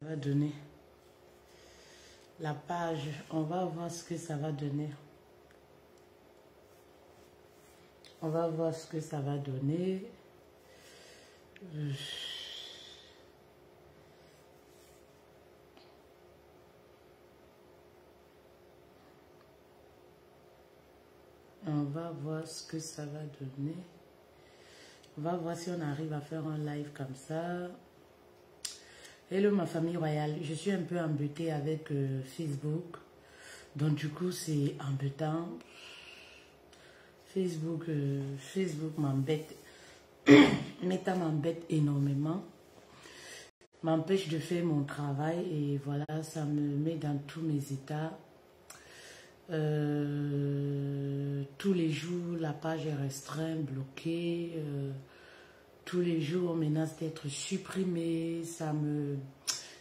Ça va donner la page, on va voir ce que ça va donner. On va voir ce que ça va donner. On va voir ce que ça va donner. On va voir si on arrive à faire un live comme ça. Hello ma famille royale, je suis un peu embêtée avec Facebook. Donc du coup c'est embêtant. Facebook m'embête. Meta m'embête énormément. M'empêche de faire mon travail et voilà, ça me met dans tous mes états. Tous les jours la page est restreinte, bloquée. Tous les jours, on menace d'être supprimé.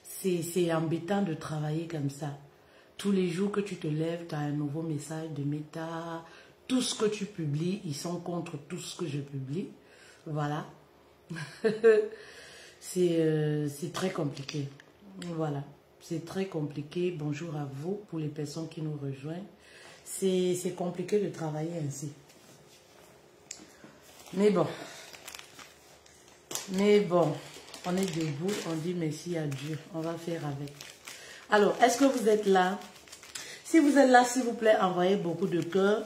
C'est embêtant de travailler comme ça. Tous les jours que tu te lèves, tu as un nouveau message de Meta. Tout ce que tu publies, ils sont contre tout ce que je publie. Voilà. C'est très compliqué. Voilà. C'est très compliqué. Bonjour à vous pour les personnes qui nous rejoignent. C'est compliqué de travailler ainsi. Mais bon, on est debout, on dit merci à Dieu, on va faire avec. Alors, est-ce que vous êtes là? Si vous êtes là, s'il vous plaît, envoyez beaucoup de cœurs.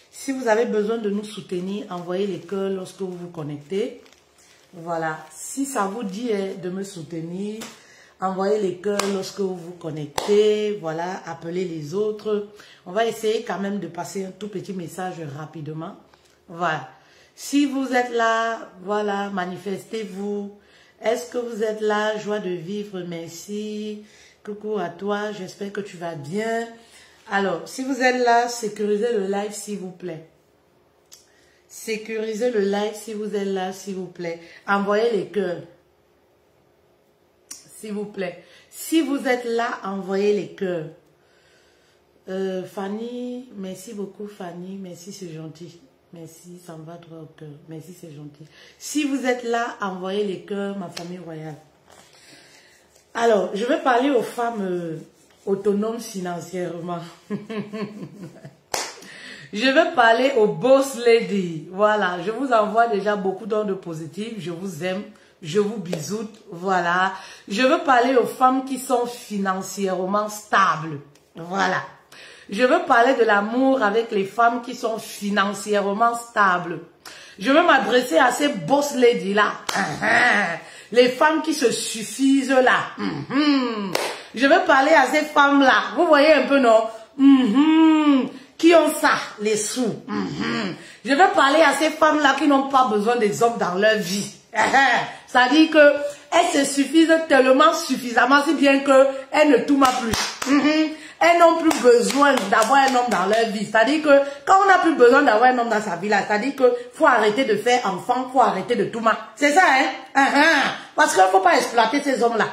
Si vous avez besoin de nous soutenir, envoyez les cœurs lorsque vous vous connectez. Voilà, si ça vous dit de me soutenir, envoyez les cœurs lorsque vous vous connectez. Voilà, appelez les autres. On va essayer quand même de passer un tout petit message rapidement. Voilà. Si vous êtes là, voilà, manifestez-vous. Est-ce que vous êtes là? Joie de vivre, merci. Coucou à toi, j'espère que tu vas bien. Alors, si vous êtes là, sécurisez le live s'il vous plaît. Sécurisez le live si vous êtes là, s'il vous plaît. Envoyez les cœurs. S'il vous plaît. Si vous êtes là, envoyez les cœurs. Fanny, merci beaucoup Fanny, merci, c'est gentil. Merci, ça me va droit au cœur. Merci, c'est gentil. Si vous êtes là, envoyez les cœurs, ma famille royale. Alors, je vais parler aux femmes autonomes financièrement. Je vais parler aux boss ladies. Voilà, je vous envoie déjà beaucoup d'ondes positives. Je vous aime, je vous bisoute. Voilà. Je veux parler aux femmes qui sont financièrement stables. Voilà. Je veux parler de l'amour avec les femmes qui sont financièrement stables. Je veux m'adresser à ces boss ladies là. Les femmes qui se suffisent là. Je veux parler à ces femmes là. Vous voyez un peu, non? Qui ont ça, les sous. Je veux parler à ces femmes là qui n'ont pas besoin des hommes dans leur vie. Ça dit que elles se suffisent tellement suffisamment, si bien que elles ne tournent plus. Elles n'ont plus besoin d'avoir un homme dans leur vie. C'est-à-dire que quand on n'a plus besoin d'avoir un homme dans sa vie là, c'est-à-dire que faut arrêter de faire enfant, faut arrêter de tout mal. C'est ça, hein? Parce qu'il ne faut pas exploiter ces hommes-là.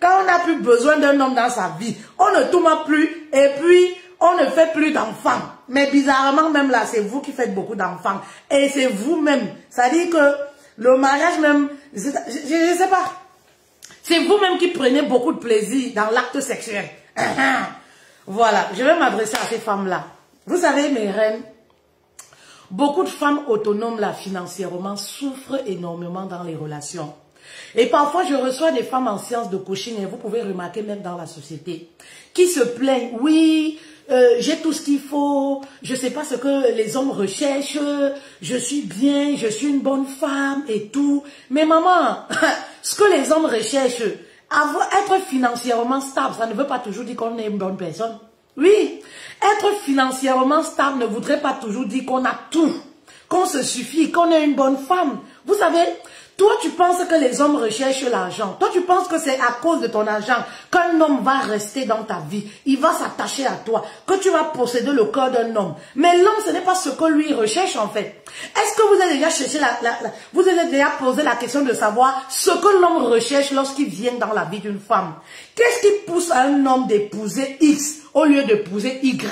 Quand on n'a plus besoin d'un homme dans sa vie, on ne tourne plus et puis on ne fait plus d'enfants. Mais bizarrement même là, c'est vous qui faites beaucoup d'enfants. Et c'est vous-même. C'est-à-dire que le mariage même, je ne sais pas. C'est vous-même qui prenez beaucoup de plaisir dans l'acte sexuel. Voilà, je vais m'adresser à ces femmes-là. Vous savez, mes reines, beaucoup de femmes autonomes là, financièrement, souffrent énormément dans les relations. Et parfois, je reçois des femmes en séance de coaching, et vous pouvez remarquer même dans la société, qui se plaignent, oui, j'ai tout ce qu'il faut, je ne sais pas ce que les hommes recherchent, je suis bien, je suis une bonne femme et tout. Mais maman, ce que les hommes recherchent, être financièrement stable, ça ne veut pas toujours dire qu'on est une bonne personne. Oui, être financièrement stable ne voudrait pas toujours dire qu'on a tout, qu'on se suffit, qu'on est une bonne femme. Vous savez, toi tu penses que les hommes recherchent l'argent. Toi tu penses que c'est à cause de ton argent qu'un homme va rester dans ta vie. Il va s'attacher à toi, que tu vas posséder le corps d'un homme. Mais l'homme, ce n'est pas ce que lui recherche en fait. Est-ce que vous avez déjà cherché vous avez déjà posé la question de savoir ce que l'homme recherche lorsqu'il vient dans la vie d'une femme? Qu'est-ce qui pousse un homme d'épouser X au lieu d'épouser Y?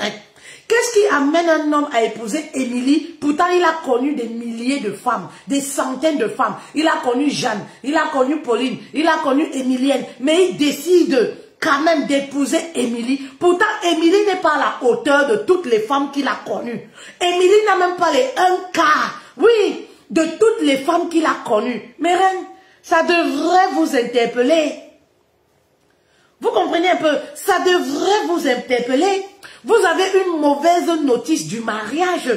Qu'est-ce qui amène un homme à épouser Émilie? Pourtant, il a connu des milliers de femmes, des centaines de femmes. Il a connu Jeanne, il a connu Pauline, il a connu Émilienne. Mais il décide quand même d'épouser Émilie. Pourtant, Émilie n'est pas à la hauteur de toutes les femmes qu'il a connues. Émilie n'a même pas les un quart, oui, de toutes les femmes qu'il a connues. Mais reine, ça devrait vous interpeller. Vous comprenez un peu? Ça devrait vous interpeller. Vous avez une mauvaise notice du mariage.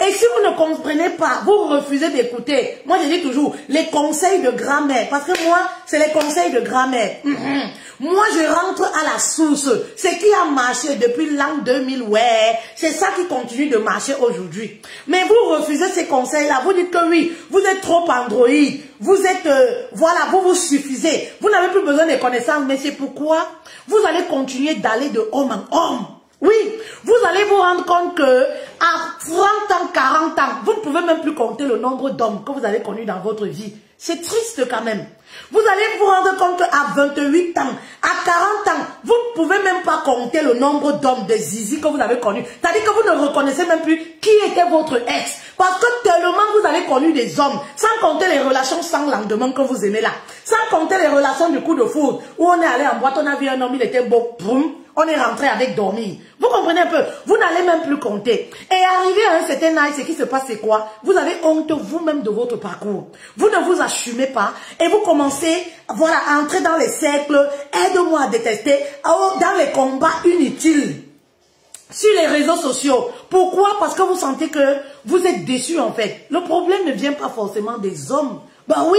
Et si vous ne comprenez pas, vous refusez d'écouter. Moi, je dis toujours, les conseils de grand-mère. Parce que moi, c'est les conseils de grand-mère. Moi, je rentre à la source. Ce qui a marché depuis l'an 2000, ouais, c'est ça qui continue de marcher aujourd'hui. Mais vous refusez ces conseils-là. Vous dites que oui, vous êtes trop androïde. Vous êtes, voilà, vous vous suffisez. Vous n'avez plus besoin de connaissances. Mais c'est pourquoi vous allez continuer d'aller de homme en homme. Oui, vous allez vous rendre compte que à 30 ans, 40 ans, vous ne pouvez même plus compter le nombre d'hommes que vous avez connus dans votre vie. C'est triste quand même. Vous allez vous rendre compte qu'à 28 ans, à 40 ans, vous ne pouvez même pas compter le nombre d'hommes, de zizi que vous avez connus. C'est-à-dire que vous ne reconnaissez même plus qui était votre ex. Parce que tellement vous avez connu des hommes, sans compter les relations sans lendemain que vous aimez là. Sans compter les relations du coup de foudre, où on est allé en boîte, on a vu un homme, il était beau, boum, on est rentré avec dormir. Vous comprenez un peu? Vous n'allez même plus compter. Et arrivé à un certain âge, ce qui se passe, c'est quoi? Vous avez honte vous-même de votre parcours. Vous ne vous assumez pas et vous commencez, voilà, à entrer dans les cercles, aide-moi à détester, dans les combats inutiles. Sur les réseaux sociaux. Pourquoi? Parce que vous sentez que vous êtes déçus en fait. Le problème ne vient pas forcément des hommes. Ben oui.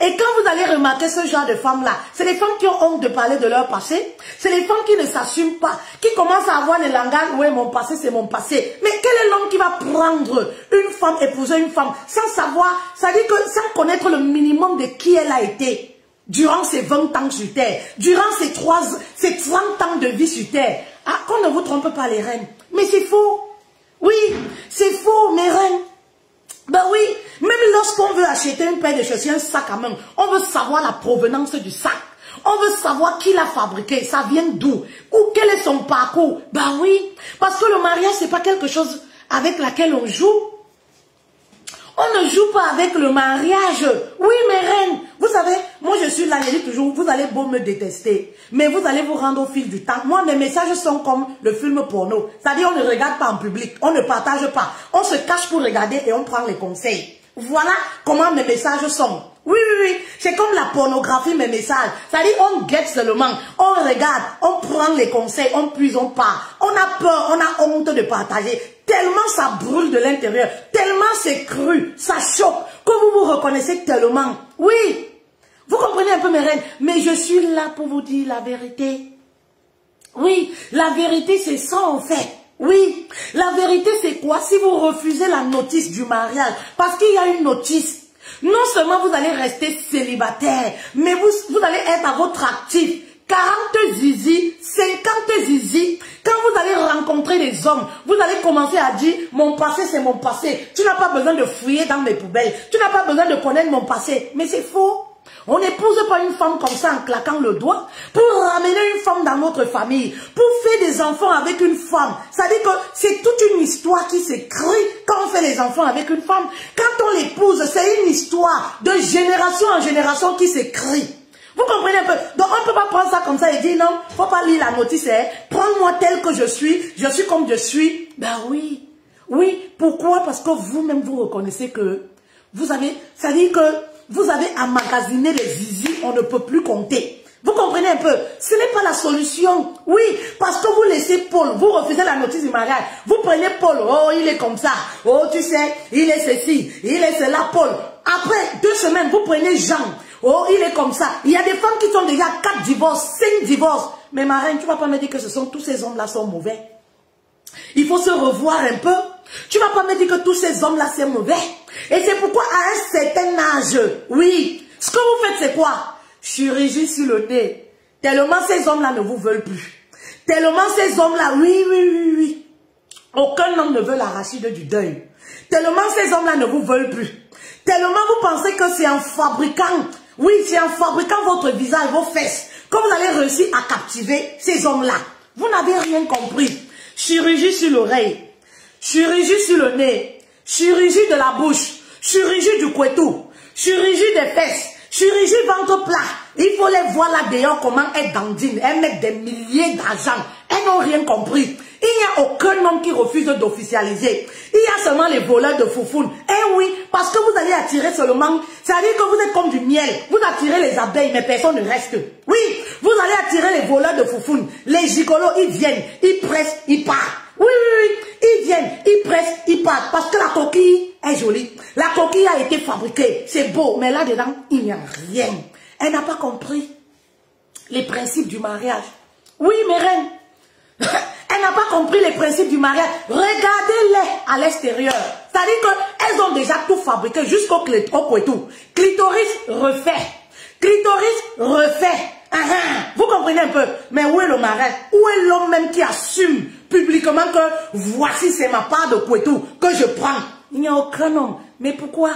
Et quand vous allez remarquer ce genre de femmes-là, c'est les femmes qui ont honte de parler de leur passé. C'est les femmes qui ne s'assument pas, qui commencent à avoir le langage, ouais, mon passé, c'est mon passé. Mais quel est l'homme qui va prendre une femme, épouser une femme, sans savoir, c'est-à-dire que sans connaître le minimum de qui elle a été durant ses 20 ans sur terre, durant ses 30 ans de vie sur terre. Ah, qu'on ne vous trompe pas les reines. Mais c'est faux. Oui, c'est faux, mes reines. Ben oui, même lorsqu'on veut acheter une paire de chaussures, un sac à main, on veut savoir la provenance du sac. On veut savoir qui l'a fabriqué, ça vient d'où, ou quel est son parcours. Ben oui, parce que le mariage, c'est pas quelque chose avec laquelle on joue. On ne joue pas avec le mariage. Oui, mes reines, vous savez, moi je suis là, je dis toujours, vous allez beau me détester, mais vous allez vous rendre au fil du temps. Moi, mes messages sont comme le film porno. C'est-à-dire, on ne regarde pas en public, on ne partage pas. On se cache pour regarder et on prend les conseils. Voilà comment mes messages sont. Oui, oui, oui, c'est comme la pornographie, mes messages. C'est-à-dire, on guette seulement, on regarde, on prend les conseils, on puise, on part. On a peur, on a honte de partager. Tellement ça brûle de l'intérieur, tellement c'est cru, ça choque, que vous vous reconnaissez tellement. Oui, vous comprenez un peu mes reines, mais je suis là pour vous dire la vérité. Oui, la vérité c'est ça en fait. Oui, la vérité c'est quoi? Si vous refusez la notice du mariage, parce qu'il y a une notice, non seulement vous allez rester célibataire, mais vous allez être à votre actif. 40 zizi, 50 zizi, quand vous allez rencontrer des hommes, vous allez commencer à dire, mon passé c'est mon passé, tu n'as pas besoin de fouiller dans mes poubelles, tu n'as pas besoin de connaître mon passé, mais c'est faux. On n'épouse pas une femme comme ça en claquant le doigt pour ramener une femme dans notre famille, pour faire des enfants avec une femme. Ça veut dire que c'est toute une histoire qui s'écrit quand on fait les enfants avec une femme. Quand on l'épouse, c'est une histoire de génération en génération qui s'écrit. Vous comprenez un peu? Donc on ne peut pas prendre ça comme ça et dire non, faut pas lire la notice, hein. Prends-moi tel que je suis comme je suis. Ben oui, oui. Pourquoi? Parce que vous-même vous reconnaissez que vous avez, ça veut dire que vous avez emmagasiné les zizi, on ne peut plus compter. Vous comprenez un peu? Ce n'est pas la solution. Oui, parce que vous laissez Paul, vous refusez la notice du mariage. Vous prenez Paul, oh il est comme ça, oh tu sais, il est ceci, il est cela, Paul. Après 2 semaines, vous prenez Jean. Oh, il est comme ça. Il y a des femmes qui sont déjà 4 divorces, 5 divorces. Mais ma reine, tu ne vas pas me dire que tous ces hommes-là sont mauvais. Il faut se revoir un peu. Tu ne vas pas me dire que tous ces hommes-là sont mauvais. Et c'est pourquoi à un certain âge, oui, ce que vous faites c'est quoi? Chirurgie sur le nez. Tellement ces hommes-là ne vous veulent plus. Tellement ces hommes-là, oui, oui, oui, oui. Aucun homme ne veut l'arachide du deuil. Tellement ces hommes-là ne vous veulent plus. Tellement vous pensez que c'est en fabriquant, oui, c'est en fabriquant votre visage, vos fesses, que vous allez réussir à captiver ces hommes-là. Vous n'avez rien compris. chirurgie sur l'oreille, chirurgie sur le nez, chirurgie de la bouche, chirurgie du couetou, chirurgie des fesses, chirurgie ventre plat. Il faut les voir là-dedans comment elles dandinent. Elles mettent des milliers d'argent. Elles n'ont rien compris. Il n'y a aucun homme qui refuse d'officialiser. Il y a seulement les voleurs de foufounes. Eh oui, parce que vous allez attirer seulement, c'est-à-dire que vous êtes comme du miel. Vous attirez les abeilles, mais personne ne reste. Oui, vous allez attirer les voleurs de foufounes. Les gigolos, ils viennent, ils pressent, ils partent. Oui, oui, oui, ils viennent, ils pressent, ils partent. Parce que la coquille est jolie. La coquille a été fabriquée. C'est beau, mais là-dedans, il n'y a rien. Elle n'a pas compris les principes du mariage. Oui, mes reines. Elle n'a pas compris les principes du mariage. Regardez-les à l'extérieur. C'est-à-dire qu'elles ont déjà tout fabriqué jusqu'au couetou. Clitoris refait. Clitoris refait. Vous comprenez un peu? Mais où est le mariage? Où est l'homme même qui assume publiquement que voici c'est ma part de couetou que je prends? Il n'y a aucun homme. Mais pourquoi?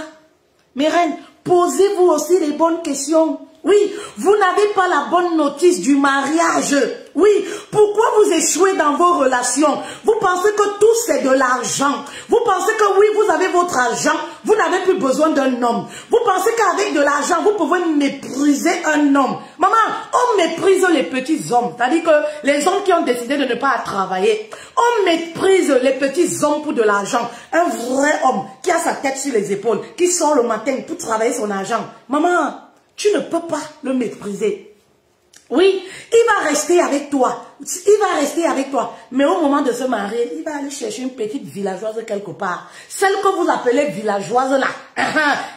Mes reines, posez-vous aussi les bonnes questions. Oui, vous n'avez pas la bonne notice du mariage. Oui, pourquoi vous échouez dans vos relations? Vous pensez que tout c'est de l'argent. Vous pensez que oui, vous avez votre argent, vous n'avez plus besoin d'un homme. Vous pensez qu'avec de l'argent, vous pouvez mépriser un homme. Maman, on méprise les petits hommes. C'est-à-dire que les hommes qui ont décidé de ne pas travailler. On méprise les petits hommes pour de l'argent. Un vrai homme qui a sa tête sur les épaules, qui sort le matin pour travailler son argent. Maman, tu ne peux pas le mépriser. Oui, il va rester avec toi. Il va rester avec toi. Mais au moment de se marier, il va aller chercher une petite villageoise quelque part. Celle que vous appelez villageoise là.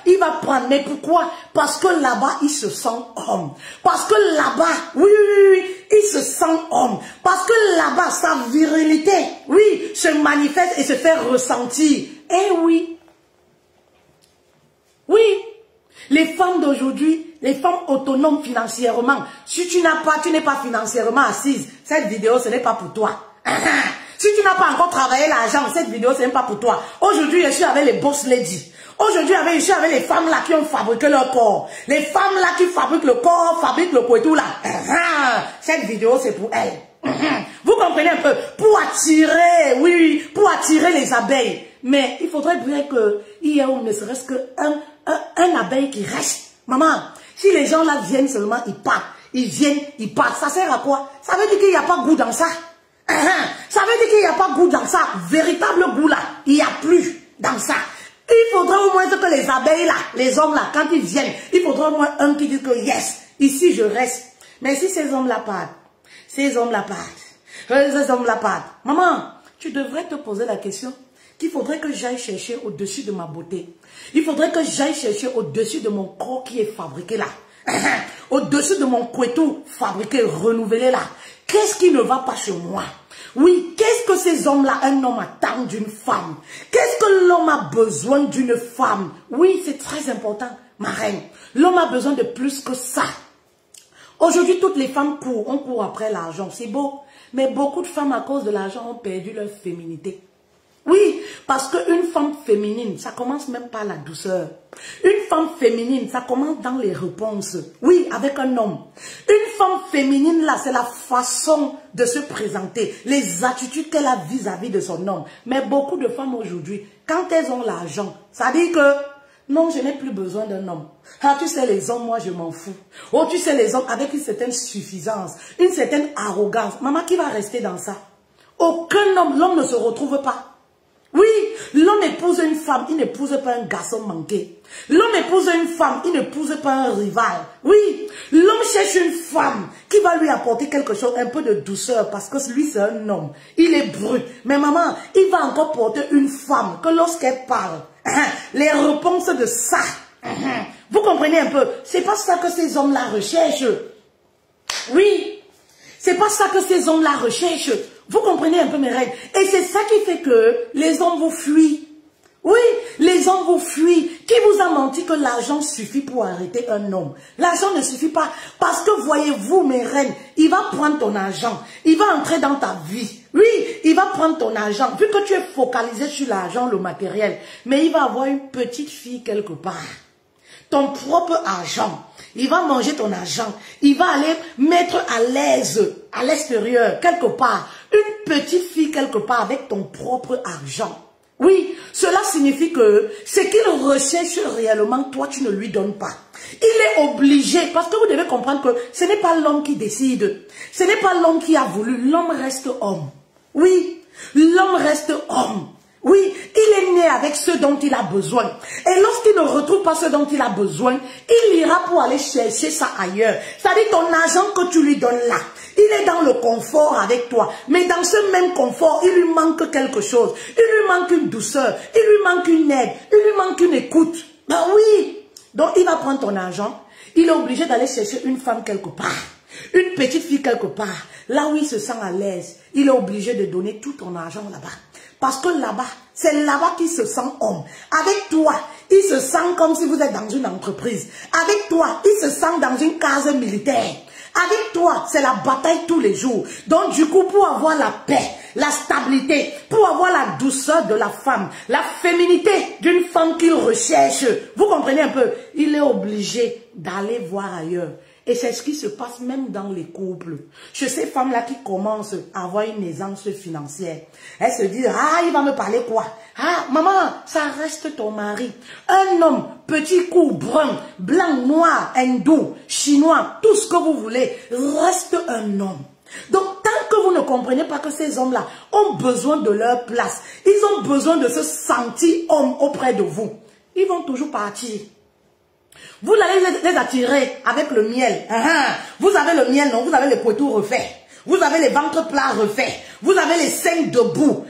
Il va prendre. Mais pourquoi? Parce que là-bas, il se sent homme. Parce que là-bas, oui, il se sent homme. Parce que là-bas, sa virilité, oui, se manifeste et se fait ressentir. Eh oui. Oui. Les femmes d'aujourd'hui, les femmes autonomes financièrement, si tu n'es pas financièrement assise, cette vidéo ce n'est pas pour toi. Si tu n'as pas encore travaillé l'argent, cette vidéo ce n'est pas pour toi. Aujourd'hui, je suis avec les boss ladies. Aujourd'hui, je suis avec les femmes là qui ont fabriqué leur corps. Les femmes là qui fabriquent le corps, fabriquent le couetou là. Cette vidéo c'est pour elles. Vous comprenez un peu? Pour attirer, oui, pour attirer les abeilles. Mais il faudrait bien qu'il y ait ne serait-ce qu'un abeille qui reste. Maman, si les gens là viennent seulement, ils partent. Ils viennent, ils partent. Ça sert à quoi? Ça veut dire qu'il n'y a pas goût dans ça. Ça veut dire qu'il n'y a pas goût dans ça. Véritable goût là, il n'y a plus dans ça. Il faudrait au moins que les abeilles là, les hommes là, quand ils viennent, il faudrait au moins un qui dise que yes, ici je reste. Mais si ces hommes là partent, ces hommes là partent, maman, tu devrais te poser la question qu'il faudrait que j'aille chercher au-dessus de ma beauté. Il faudrait que j'aille chercher au-dessus de mon corps qui est fabriqué là. Au-dessus de mon couetou fabriqué, renouvelé là. Qu'est-ce qui ne va pas chez moi? Oui, qu'est-ce que ces hommes-là, un homme attend d'une femme? Qu'est-ce que l'homme a besoin d'une femme? Oui, c'est très important, ma reine. L'homme a besoin de plus que ça. Aujourd'hui, toutes les femmes courent, on court après l'argent, c'est beau. Mais beaucoup de femmes, à cause de l'argent, ont perdu leur féminité. Oui, parce qu'une femme féminine, ça commence même par la douceur. Une femme féminine, ça commence dans les réponses. Oui, avec un homme. Une femme féminine, là, c'est la façon de se présenter. Les attitudes qu'elle a vis-à-vis de son homme. Mais beaucoup de femmes aujourd'hui, quand elles ont l'argent, ça dit que non, je n'ai plus besoin d'un homme. Ah, tu sais, les hommes, moi, je m'en fous. Oh, tu sais, les hommes avec une certaine suffisance, une certaine arrogance. Maman, qui va rester dans ça? Aucun homme, l'homme ne se retrouve pas. Oui, l'homme épouse une femme, il n'épouse pas un garçon manqué. L'homme épouse une femme, il n'épouse pas un rival. Oui, l'homme cherche une femme qui va lui apporter quelque chose, un peu de douceur, parce que lui c'est un homme. Il est brut. Mais maman, il va encore porter une femme que lorsqu'elle parle, les réponses de ça, vous comprenez un peu, c'est pas ça que ces hommes-là recherchent. Oui, c'est pas ça que ces hommes-là recherchent. Vous comprenez un peu mes règles. Et c'est ça qui fait que les hommes vous fuient. Oui, les hommes vous fuient. Qui vous a menti que l'argent suffit pour arrêter un homme? L'argent ne suffit pas. Parce que voyez-vous mes reines, il va prendre ton argent. Il va entrer dans ta vie. Oui, il va prendre ton argent. Vu que tu es focalisé sur l'argent, le matériel. Mais il va avoir une petite fille quelque part. Ton propre argent. Il va manger ton argent. Il va aller mettre à l'aise à l'extérieur, quelque part. une petite fille quelque part avec ton propre argent. Oui, cela signifie que ce qu'il recherche réellement, toi, tu ne lui donnes pas. Il est obligé, parce que vous devez comprendre que ce n'est pas l'homme qui décide. Ce n'est pas l'homme qui a voulu, l'homme reste homme. Oui, l'homme reste homme. Oui, il est né avec ce dont il a besoin. Et lorsqu'il ne retrouve pas ce dont il a besoin, il ira pour aller chercher ça ailleurs. C'est-à-dire ton argent que tu lui donnes là. Il est dans le confort avec toi. Mais dans ce même confort, il lui manque quelque chose. Il lui manque une douceur. Il lui manque une aide. Il lui manque une écoute. Ben oui. Donc il va prendre ton argent. Il est obligé d'aller chercher une femme quelque part. Une petite fille quelque part. Là où il se sent à l'aise. Il est obligé de donner tout ton argent là-bas. Parce que là-bas, c'est là-bas qu'il se sent homme. Avec toi, il se sent comme si vous êtes dans une entreprise. Avec toi, il se sent dans une case militaire. Avec toi, c'est la bataille tous les jours. Donc du coup, pour avoir la paix, la stabilité, pour avoir la douceur de la femme, la féminité d'une femme qu'il recherche, vous comprenez un peu, il est obligé d'aller voir ailleurs. Et c'est ce qui se passe même dans les couples. Chez ces femmes-là qui commencent à avoir une aisance financière. Elles se disent, ah, il va me parler quoi? Ah, maman, ça reste ton mari. Un homme, petit cou, brun, blanc, noir, hindou, chinois, tout ce que vous voulez, reste un homme. Donc, tant que vous ne comprenez pas que ces hommes-là ont besoin de leur place, ils ont besoin de se sentir hommes auprès de vous, ils vont toujours partir. Vous allez les attirer avec le miel. Vous avez le miel, non? Vous avez les poitou refaits. Vous avez les ventres plats refaits. Vous avez les seins debout.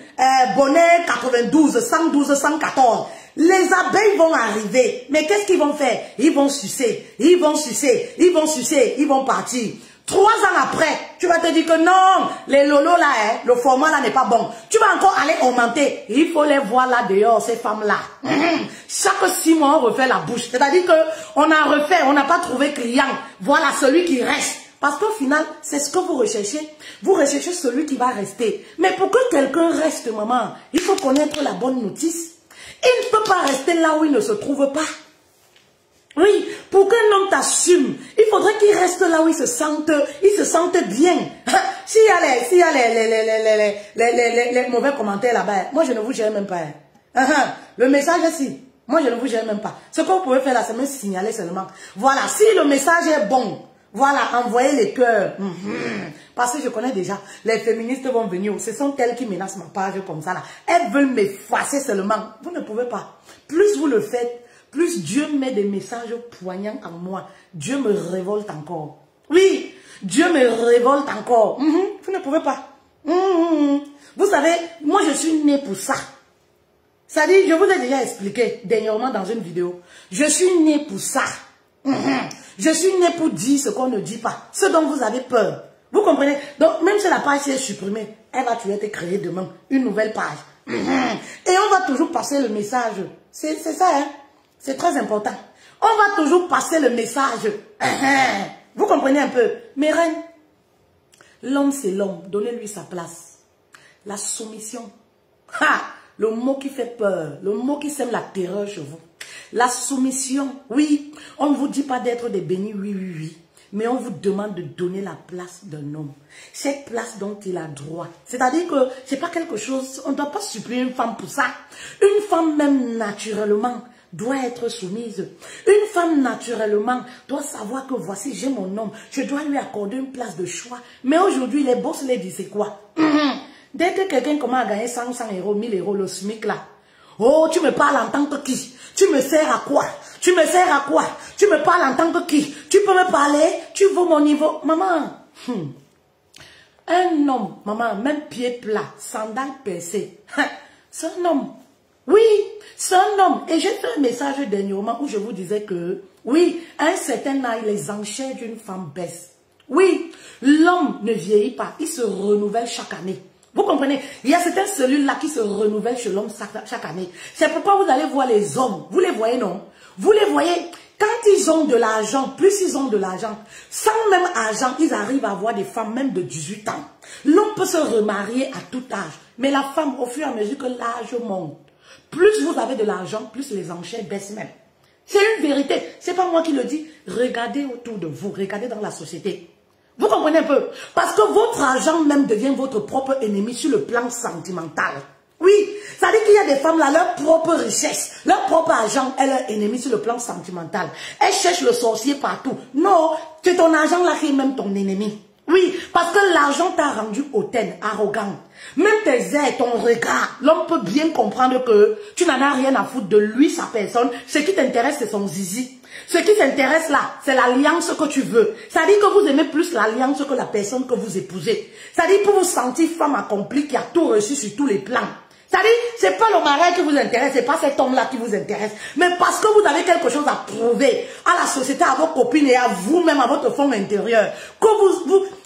Bonnet 92, 112, 114. Les abeilles vont arriver. Mais qu'est-ce qu'ils vont faire? Ils vont sucer. Ils vont sucer. Ils vont sucer. Ils vont partir. 3 ans après, tu vas te dire que non, les lolos là, le format là n'est pas bon. Tu vas encore aller augmenter. Il faut les voir là dehors, ces femmes-là. Chaque 6 mois, on refait la bouche. C'est-à-dire qu'on a refait, on n'a pas trouvé client. Voilà celui qui reste. Parce qu'au final, c'est ce que vous recherchez. Vous recherchez celui qui va rester. Mais pour que quelqu'un reste, maman, il faut connaître la bonne notice. Il ne peut pas rester là où il ne se trouve pas. Oui, pour qu'un homme t'assume, il faudrait qu'il reste là où il se sente bien. S'il y a les mauvais commentaires là-bas, moi je ne vous gère même pas. Le message est si, moi je ne vous gère même pas. Ce que vous pouvez faire là, c'est me signaler seulement. Voilà, si le message est bon, voilà, envoyez les cœurs. Parce que je connais déjà, les féministes vont venir, ce sont elles qui menacent ma page comme ça là. Elles veulent m'effacer seulement. Vous ne pouvez pas. Plus vous le faites, plus Dieu met des messages poignants en moi. Dieu me révolte encore. Oui, Dieu me révolte encore. Vous ne pouvez pas. Vous savez, moi je suis née pour ça. C'est-à-dire, je vous ai déjà expliqué dernièrement dans une vidéo. Je suis née pour ça. Je suis née pour dire ce qu'on ne dit pas. Ce dont vous avez peur. Vous comprenez? Donc, même si la page est supprimée, elle va toujours être créée demain. Une nouvelle page. Et on va toujours passer le message. C'est ça, hein? C'est très important. On va toujours passer le message. Vous comprenez un peu? Mes reines, l'homme c'est l'homme. Donnez-lui sa place. La soumission. Le mot qui fait peur. Le mot qui sème la terreur chez vous. La soumission. Oui, on ne vous dit pas d'être des bénis, oui. Mais on vous demande de donner la place d'un homme. Cette place dont il a droit. C'est-à-dire que c'est pas quelque chose, on ne doit pas supplier une femme pour ça. Une femme même naturellement doit être soumise. Une femme naturellement doit savoir que voici, j'ai mon homme. Je dois lui accorder une place de choix. Mais aujourd'hui, les boss les disent c'est quoi? Dès que quelqu'un commence à gagner 100 euros, 1000 euros, le SMIC là. Oh, tu me parles en tant que qui? Tu me sers à quoi? Tu me sers à quoi? Tu me parles en tant que qui? Tu peux me parler? Tu veux mon niveau? Maman, un homme, maman, même pied plat, sandales percées, c'est un homme. Oui, c'est un homme. Et j'ai fait un message dernièrement où je vous disais que, oui, à un certain âge, les enchères d'une femme baissent. Oui, l'homme ne vieillit pas, il se renouvelle chaque année. Vous comprenez? Il y a certaines cellules-là qui se renouvellent chez l'homme chaque année. C'est pourquoi vous allez voir les hommes. Vous les voyez, non? Vous les voyez, quand ils ont de l'argent, plus ils ont de l'argent, sans même argent, ils arrivent à avoir des femmes même de 18 ans. L'homme peut se remarier à tout âge. Mais la femme, au fur et à mesure que l'âge monte, plus vous avez de l'argent, plus les enchères baissent même. C'est une vérité. C'est pas moi qui le dis. Regardez autour de vous. Regardez dans la société. Vous comprenez un peu? Parce que votre argent même devient votre propre ennemi sur le plan sentimental. Oui, ça veut dire qu'il y a des femmes là, leur propre richesse, leur propre argent est leur ennemi sur le plan sentimental. Elles cherchent le sorcier partout. Non, c'est ton argent là qui est même ton ennemi. Oui, parce que l'argent t'a rendu hautaine, arrogante. Même tes airs, ton regard, l'homme peut bien comprendre que tu n'en as rien à foutre de lui, sa personne. Ce qui t'intéresse, c'est son zizi. Ce qui t'intéresse là, c'est l'alliance que tu veux. Ça dit que vous aimez plus l'alliance que la personne que vous épousez. Ça dit pour vous sentir femme accomplie qui a tout reçu sur tous les plans. C'est-à-dire, c'est pas le mariage qui vous intéresse, c'est pas cet homme-là qui vous intéresse, mais parce que vous avez quelque chose à prouver à la société, à vos copines et à vous-même, à votre fond intérieur, que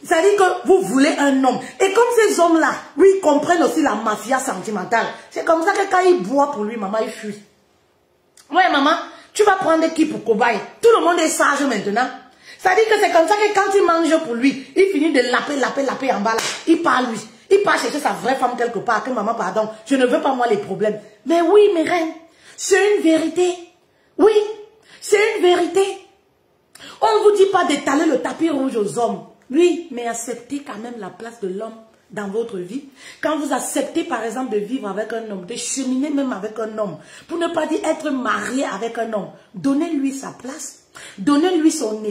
c'est-à-dire que vous voulez un homme. Et comme ces hommes-là, oui, comprennent aussi la mafia sentimentale, c'est comme ça que quand il boit pour lui, maman, il fuit. Ouais, maman, tu vas prendre qui pour cobaye? Tout le monde est sage maintenant. C'est-à-dire que c'est comme ça que quand il mange pour lui, il finit de laper en bas là, il parle lui. Il part chercher sa vraie femme quelque part, que maman, pardon, je ne veux pas moi les problèmes. Mais oui, mes reines, c'est une vérité. Oui, c'est une vérité. On ne vous dit pas d'étaler le tapis rouge aux hommes. Oui, mais acceptez quand même la place de l'homme dans votre vie. Quand vous acceptez par exemple de vivre avec un homme, de cheminer même avec un homme, pour ne pas dire être marié avec un homme, donnez-lui sa place. Donnez-lui son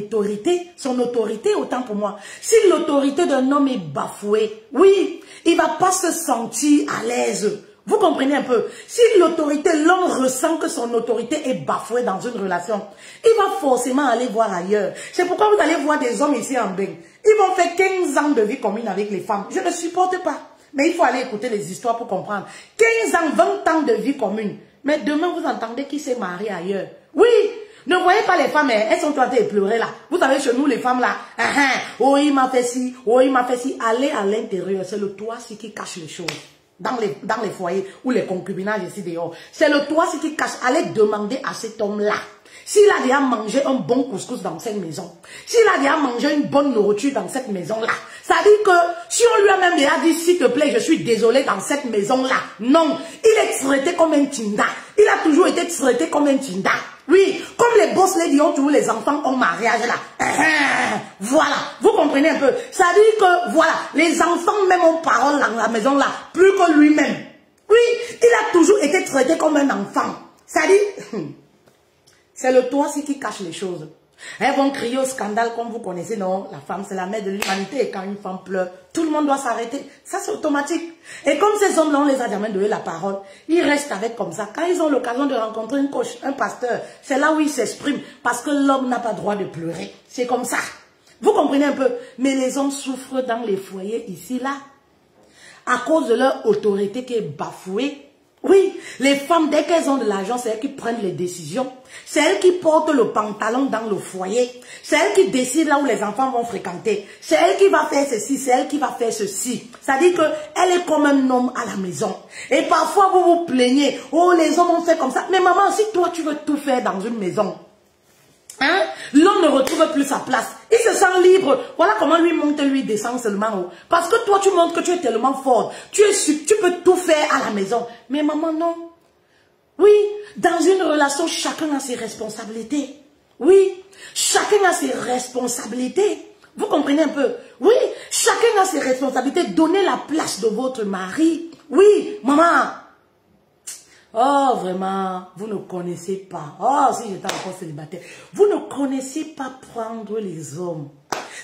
autorité autant pour moi. Si l'autorité d'un homme est bafouée, oui, il ne va pas se sentir à l'aise. Vous comprenez un peu? Si l'autorité, l'homme ressent que son autorité est bafouée dans une relation, il va forcément aller voir ailleurs. C'est pourquoi vous allez voir des hommes ici en bain. Ils vont faire 15 ans de vie commune avec les femmes. Je ne supporte pas. Mais il faut aller écouter les histoires pour comprendre. 15 ans, 20 ans de vie commune. Mais demain, vous entendez qu'il s'est marié ailleurs. Oui! Ne voyez pas les femmes, elles sont en train de pleurer là. Vous savez, chez nous, les femmes là, oh il m'a fait ci, oh il m'a fait ci. Allez à l'intérieur, c'est le toit qui cache les choses. Dans les foyers ou les concubinages ici dehors. C'est le toit qui cache. Allez demander à cet homme-là. S'il a déjà mangé un bon couscous dans cette maison, s'il a déjà mangé une bonne nourriture dans cette maison-là, ça dit que si on lui a même déjà dit, s'il te plaît, je suis désolé dans cette maison-là, non, il est traité comme un tinda. Il a toujours été traité comme un tinda. Oui, comme les boss ladies ont toujours les enfants en mariage là. Voilà, vous comprenez un peu. Ça dit que, voilà, les enfants même ont parole dans la maison là, plus que lui-même. Oui, il a toujours été traité comme un enfant. Ça dit... C'est le toit qui cache les choses. Elles vont crier au scandale comme vous connaissez, non? La femme, c'est la mère de l'humanité. Et quand une femme pleure, tout le monde doit s'arrêter. Ça, c'est automatique. Et comme ces hommes-là, on les a jamais donné la parole, ils restent avec comme ça. Quand ils ont l'occasion de rencontrer une coach, un pasteur, c'est là où ils s'expriment. Parce que l'homme n'a pas droit de pleurer. C'est comme ça. Vous comprenez un peu? Mais les hommes souffrent dans les foyers ici, là. À cause de leur autorité qui est bafouée. Oui, les femmes, dès qu'elles ont de l'argent, c'est elles qui prennent les décisions. C'est elles qui portent le pantalon dans le foyer. C'est elles qui décident là où les enfants vont fréquenter. C'est elle qui va faire ceci, c'est elle qui va faire ceci. Ça dit qu'elle est comme un homme à la maison. Et parfois, vous vous plaignez. Oh, les hommes ont fait comme ça. Mais maman, si toi, tu veux tout faire dans une maison, hein? L'homme ne retrouve plus sa place. Il se sent libre. Voilà comment lui monte, lui descend seulement haut. Parce que toi, tu montres que tu es tellement fort. Tu peux tout faire à la maison. Mais maman, non. Oui, dans une relation, chacun a ses responsabilités. Oui, chacun a ses responsabilités. Vous comprenez un peu? Oui, chacun a ses responsabilités. Donnez la place de votre mari. Oui, maman. Oh, vraiment, vous ne connaissez pas. Oh, si j'étais encore célibataire. Vous ne connaissez pas prendre les hommes.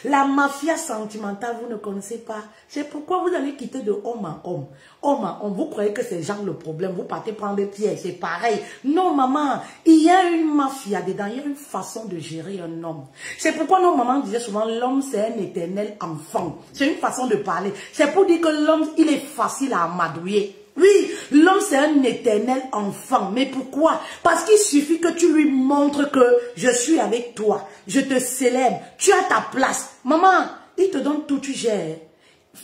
La mafia sentimentale, vous ne connaissez pas. C'est pourquoi vous allez quitter de homme en homme. Homme en homme, vous croyez que c'est genre le problème. Vous partez prendre des pièges, c'est pareil. Non, maman, il y a une mafia dedans. Il y a une façon de gérer un homme. C'est pourquoi nos mamans disaient souvent, l'homme c'est un éternel enfant. C'est une façon de parler. C'est pour dire que l'homme, il est facile à amadouiller. Oui, l'homme c'est un éternel enfant. Mais pourquoi? Parce qu'il suffit que tu lui montres que je suis avec toi. Je te célèbre. Tu as ta place. Maman, il te donne tout, tu gères.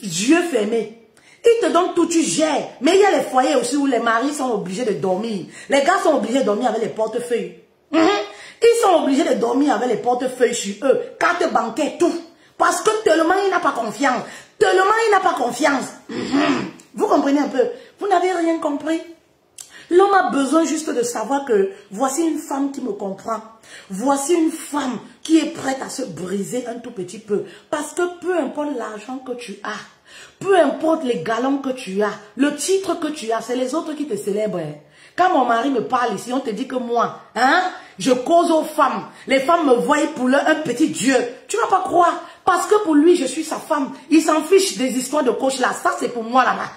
Yeux fermés. Il te donne tout, tu gères. Mais il y a les foyers aussi où les maris sont obligés de dormir. Les gars sont obligés de dormir avec les portefeuilles. Ils sont obligés de dormir avec les portefeuilles sur eux. Carte bancaire, tout. Parce que tellement il n'a pas confiance. Tellement il n'a pas confiance. Vous comprenez un peu? Vous n'avez rien compris. L'homme a besoin juste de savoir que voici une femme qui me comprend. Voici une femme qui est prête à se briser un tout petit peu. Parce que peu importe l'argent que tu as, peu importe les galons que tu as, le titre que tu as, c'est les autres qui te célèbrent. Quand mon mari me parle ici, on te dit que moi, je cause aux femmes. Les femmes me voient pour leur un petit Dieu. Tu ne vas pas croire. Parce que pour lui, je suis sa femme. Il s'en fiche des histoires de coach là. Ça, c'est pour moi là-bas.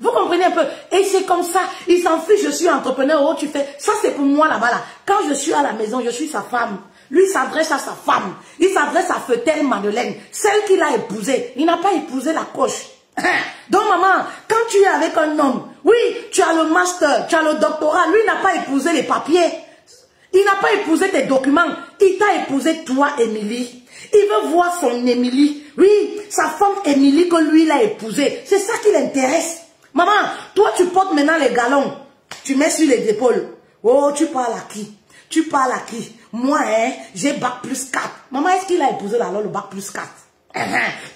Vous comprenez un peu? Et c'est comme ça. Il s'en fiche, je suis entrepreneur. Oh, tu fais. Ça, c'est pour moi là-bas là. Quand je suis à la maison, je suis sa femme. Lui, il s'adresse à sa femme. Il s'adresse à Fetel Madeleine. Celle qu'il a épousée. Il n'a pas épousé la coche. Donc maman, quand tu es avec un homme, oui, tu as le master, tu as le doctorat, lui n'a pas épousé les papiers. Il n'a pas épousé tes documents. Il t'a épousé toi, Émilie. Il veut voir son Émilie. Oui, sa femme Émilie que lui l'a épousée. C'est ça qui l'intéresse. Maman, toi tu portes maintenant les galons. Tu mets sur les épaules. Oh, tu parles à qui? Tu parles à qui? Moi, j'ai bac plus 4. Maman, est-ce qu'il a épousé alors le bac plus 4?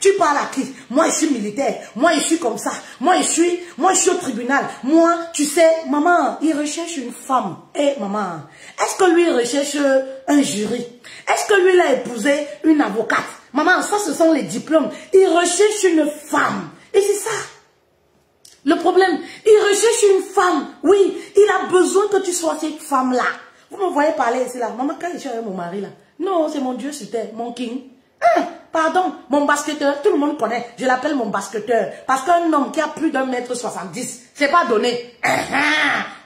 Tu parles à qui? Moi, je suis militaire. Moi, je suis comme ça. Moi, je suis au tribunal. Moi, tu sais, maman, il recherche une femme. Eh, maman, est-ce que lui recherche un jury? Est-ce que lui, il a épousé une avocate? Maman, ça, ce sont les diplômes. Il recherche une femme. Et c'est ça. Le problème, il recherche une femme. Oui, il a besoin que tu sois cette femme-là. Vous me voyez parler ici, là. Maman, quand je suis avec mon mari, là. Non, c'est mon Dieu sur terre, mon king. Pardon, mon basketteur, tout le monde connaît, je l'appelle mon basketteur. Parce qu'un homme qui a plus d'1,70 m, c'est pas donné.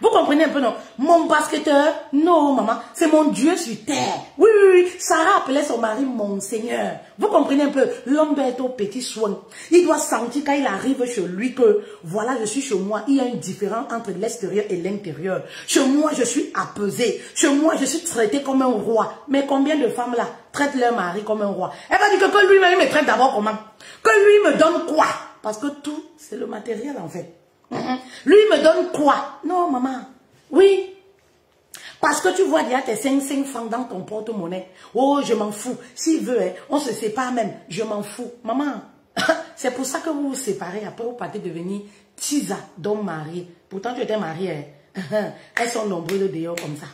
Vous comprenez un peu, non? Mon basketteur, non, maman, c'est mon Dieu sur terre. Oui, oui, oui, Sarah appelait son mari mon Seigneur. Vous comprenez un peu? L'homme doit être au petit soin. Il doit sentir quand il arrive chez lui que, voilà, je suis chez moi. Il y a une différence entre l'extérieur et l'intérieur. Chez moi, je suis apaisé. Chez moi, je suis traité comme un roi. Mais combien de femmes là traitent leur mari comme un roi? Elle va dire que lui-même me traite d'abord comment? Que lui me donne quoi? Parce que tout, c'est le matériel en fait. Lui me donne quoi? Non, maman. Oui. Parce que tu vois, il y a tes 5 francs dans ton porte-monnaie. Oh, je m'en fous. S'il veut, on se sépare même. Je m'en fous. Maman, c'est pour ça que vous vous séparez. Après, vous partez devenir Tisa, d'homme marié. Pourtant, tu étais mariée. Elles sont nombreuses dehors comme ça.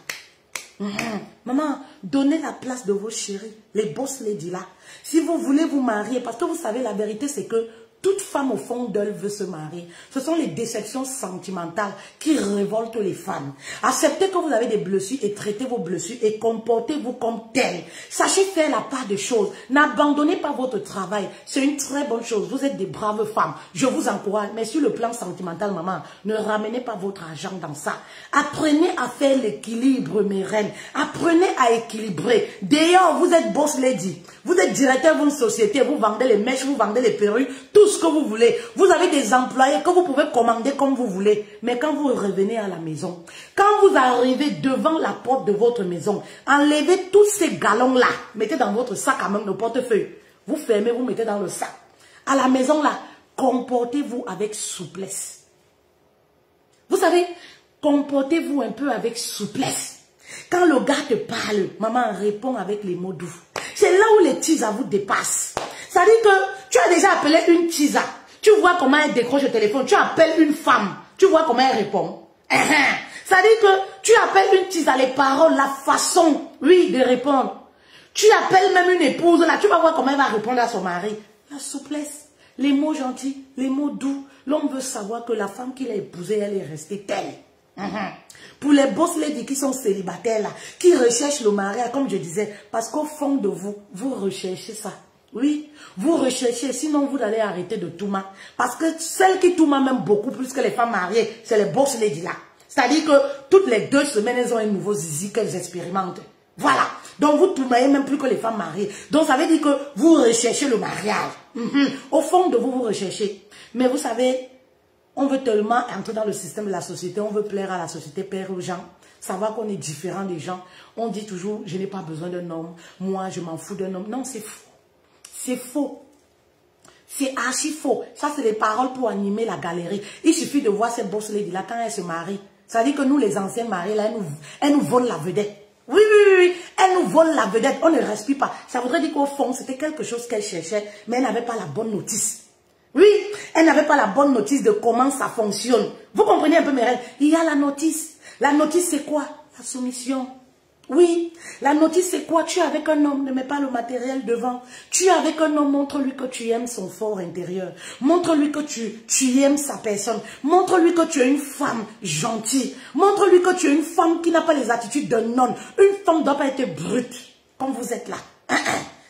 Maman, donnez la place de vos chéris, les boss ladies là. Si vous voulez vous marier, parce que vous savez, la vérité c'est que toute femme au fond d'elle veut se marier. Ce sont les déceptions sentimentales qui révoltent les femmes. Acceptez que vous avez des blessures et traitez vos blessures et comportez-vous comme telles. Sachez faire la part des choses. N'abandonnez pas votre travail. C'est une très bonne chose. Vous êtes des braves femmes. Je vous encourage. Mais sur le plan sentimental, maman, ne ramenez pas votre argent dans ça. Apprenez à faire l'équilibre, mes reines. Apprenez à équilibrer. D'ailleurs, vous êtes boss lady. Vous êtes directeur d'une société. Vous vendez les mèches, vous vendez les perruques, tout ce que vous voulez. Vous avez des employés que vous pouvez commander comme vous voulez. Mais quand vous revenez à la maison, quand vous arrivez devant la porte de votre maison, enlevez tous ces galons-là. Mettez dans votre sac à main, le portefeuille. Vous fermez, vous mettez dans le sac. À la maison, là, comportez-vous avec souplesse. Vous savez, comportez-vous un peu avec souplesse. Quand le gars te parle, maman répond avec les mots doux. C'est là où les teasers vous dépassent. Ça dit que tu as déjà appelé une teaser. Tu vois comment elle décroche le téléphone. Tu appelles une femme. Tu vois comment elle répond. Ça dit que tu appelles une teaser, les paroles, la façon, oui, de répondre. Tu appelles même une épouse, là, tu vas voir comment elle va répondre à son mari. La souplesse, les mots gentils, les mots doux. L'homme veut savoir que la femme qu'il a épousée, elle est restée telle. Pour les boss ladies qui sont célibataires là, qui recherchent le mariage, comme je disais, parce qu'au fond de vous, vous recherchez ça. Oui, vous recherchez, sinon vous allez arrêter de tout mal. Parce que celles qui tout mal même beaucoup plus que les femmes mariées, c'est les boss ladies là. C'est-à-dire que toutes les 2 semaines, elles ont un nouveau zizi qu'elles expérimentent. Voilà. Donc vous tournez même plus que les femmes mariées. Donc ça veut dire que vous recherchez le mariage. Au fond de vous, vous recherchez. Mais vous savez, on veut tellement entrer dans le système de la société, on veut plaire à la société, plaire aux gens, savoir qu'on est différent des gens. On dit toujours, je n'ai pas besoin d'un homme, moi je m'en fous d'un homme. Non, c'est faux. C'est faux. C'est archi faux. Ça, c'est des paroles pour animer la galerie. Il suffit de voir ces boss lady là quand elles se marient. Ça dit que nous, les anciennes mariées, là, elles nous volent la vedette. Oui, oui, oui, oui. Elles nous volent la vedette. On ne respire pas. Ça voudrait dire qu'au fond, c'était quelque chose qu'elles cherchaient, mais elles n'avaient pas la bonne notice. Oui, elle n'avait pas la bonne notice de comment ça fonctionne. Vous comprenez un peu mes règles? Il y a la notice. La notice, c'est quoi? La soumission. Oui, la notice, c'est quoi? Tu es avec un homme, ne mets pas le matériel devant. Tu es avec un homme, montre-lui que tu aimes son fort intérieur. Montre-lui que tu aimes sa personne. Montre-lui que tu es une femme gentille. Montre-lui que tu es une femme qui n'a pas les attitudes d'un homme. Une femme ne doit pas être brute, comme vous êtes là.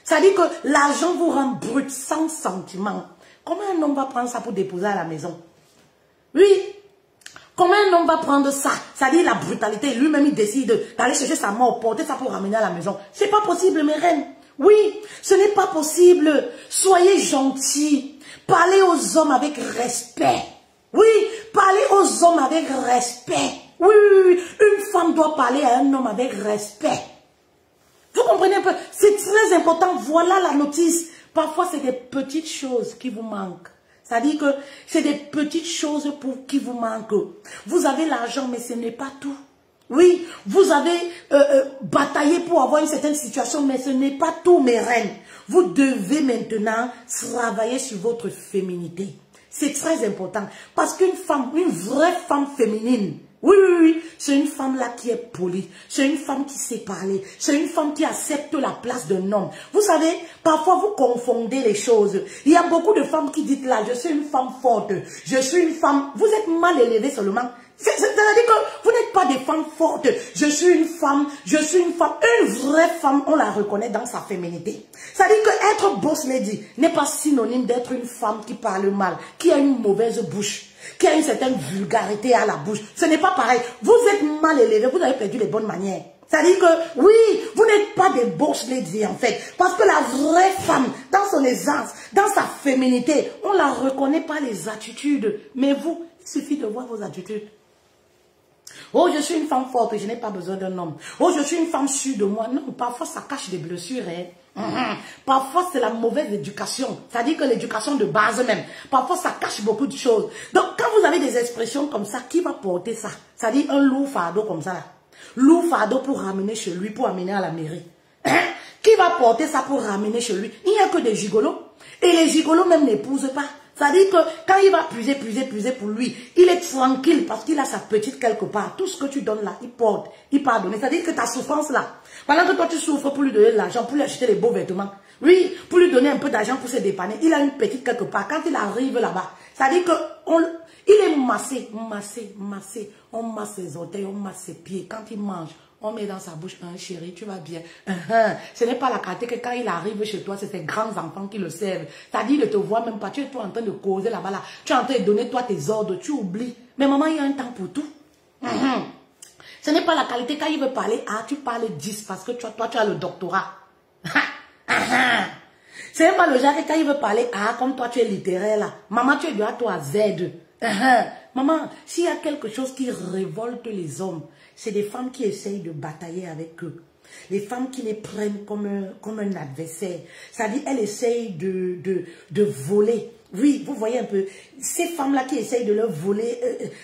Ça dit que l'argent vous rend brute, sans sentiment. Comment un homme va prendre ça pour déposer à la maison? Oui. Comment un homme va prendre ça? Ça dit la brutalité. Lui-même, il décide d'aller chercher sa mort, porter ça pour ramener à la maison. C'est pas possible, mes reines. Oui, ce n'est pas possible. Soyez gentils. Parlez aux hommes avec respect. Oui, parlez aux hommes avec respect. Oui, une femme doit parler à un homme avec respect. Vous comprenez un peu? C'est très important. Voilà la notice. Parfois, c'est des petites choses qui vous manquent. C'est-à-dire que c'est des petites choses qui vous manquent. Vous avez l'argent, mais ce n'est pas tout. Oui, vous avez bataillé pour avoir une certaine situation, mais ce n'est pas tout, mes reines. Vous devez maintenant travailler sur votre féminité. C'est très important. Parce qu'une femme, une vraie femme féminine, oui, c'est une femme là qui est polie. C'est une femme qui sait parler. C'est une femme qui accepte la place d'un homme. Vous savez, parfois vous confondez les choses. Il y a beaucoup de femmes qui disent là, je suis une femme forte. Je suis une femme. Vous êtes mal élevés seulement. C'est-à-dire que vous n'êtes pas des femmes fortes. Je suis une femme. Une vraie femme, on la reconnaît dans sa féminité. C'est-à-dire que être boss lady n'est pas synonyme d'être une femme qui parle mal, qui a une mauvaise bouche, qui a une certaine vulgarité à la bouche. Ce n'est pas pareil. Vous êtes mal élevé, vous avez perdu les bonnes manières. C'est-à-dire que, oui, vous n'êtes pas des boss lady en fait. Parce que la vraie femme, dans son aisance, dans sa féminité, on ne la reconnaît pas les attitudes. Mais vous, il suffit de voir vos attitudes. Oh, je suis une femme forte et je n'ai pas besoin d'un homme. Oh, je suis une femme sûre de moi. Non, parfois ça cache des blessures. Parfois c'est la mauvaise éducation. C'est-à-dire que l'éducation de base même. Parfois ça cache beaucoup de choses. Donc quand vous avez des expressions comme ça, qui va porter ça? C'est-à-dire un lourd fardeau comme ça. Lourd fardeau pour ramener chez lui, pour amener à la mairie. Qui va porter ça pour ramener chez lui? Il n'y a que des gigolos. Et les gigolos même n'épousent pas. C'est-à-dire que quand il va puiser pour lui, il est tranquille parce qu'il a sa petite quelque part. Tout ce que tu donnes là, il porte, il part donner. C'est-à-dire que ta souffrance là, pendant que toi tu souffres pour lui donner de l'argent, pour lui acheter les beaux vêtements, oui, pour lui donner un peu d'argent pour se dépanner, il a une petite quelque part. Quand il arrive là-bas, c'est-à-dire que il est massé. On masse ses orteils, on masse ses pieds. Quand il mange, on met dans sa bouche, chéri, tu vas bien. Ce n'est pas la qualité que quand il arrive chez toi, c'est ses grands enfants qui le servent. C'est-à-dire, il ne te voit même pas. Tu es toi en train de causer là-bas, là. Tu es en train de donner toi tes ordres, tu oublies. Mais maman, il y a un temps pour tout. Ce n'est pas la qualité. Quand il veut parler A, tu parles 10 parce que toi, tu as le doctorat. Ce n'est pas le genre que quand il veut parler A, comme toi, tu es littéraire là. Maman, tu es de A, toi, Z. Maman, s'il y a quelque chose qui révolte les hommes, c'est des femmes qui essayent de batailler avec eux. Les femmes qui les prennent comme un adversaire. C'est-à-dire, elles essayent de voler. Oui, vous voyez un peu. Ces femmes-là qui essayent de leur voler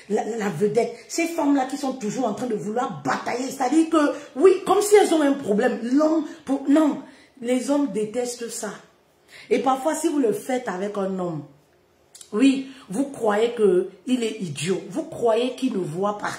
la vedette. Ces femmes-là qui sont toujours en train de vouloir batailler. C'est-à-dire que, oui, comme si elles ont un problème. Non, les hommes détestent ça. Et parfois, si vous le faites avec un homme, oui, vous croyez qu'il est idiot. Vous croyez qu'il ne voit pas.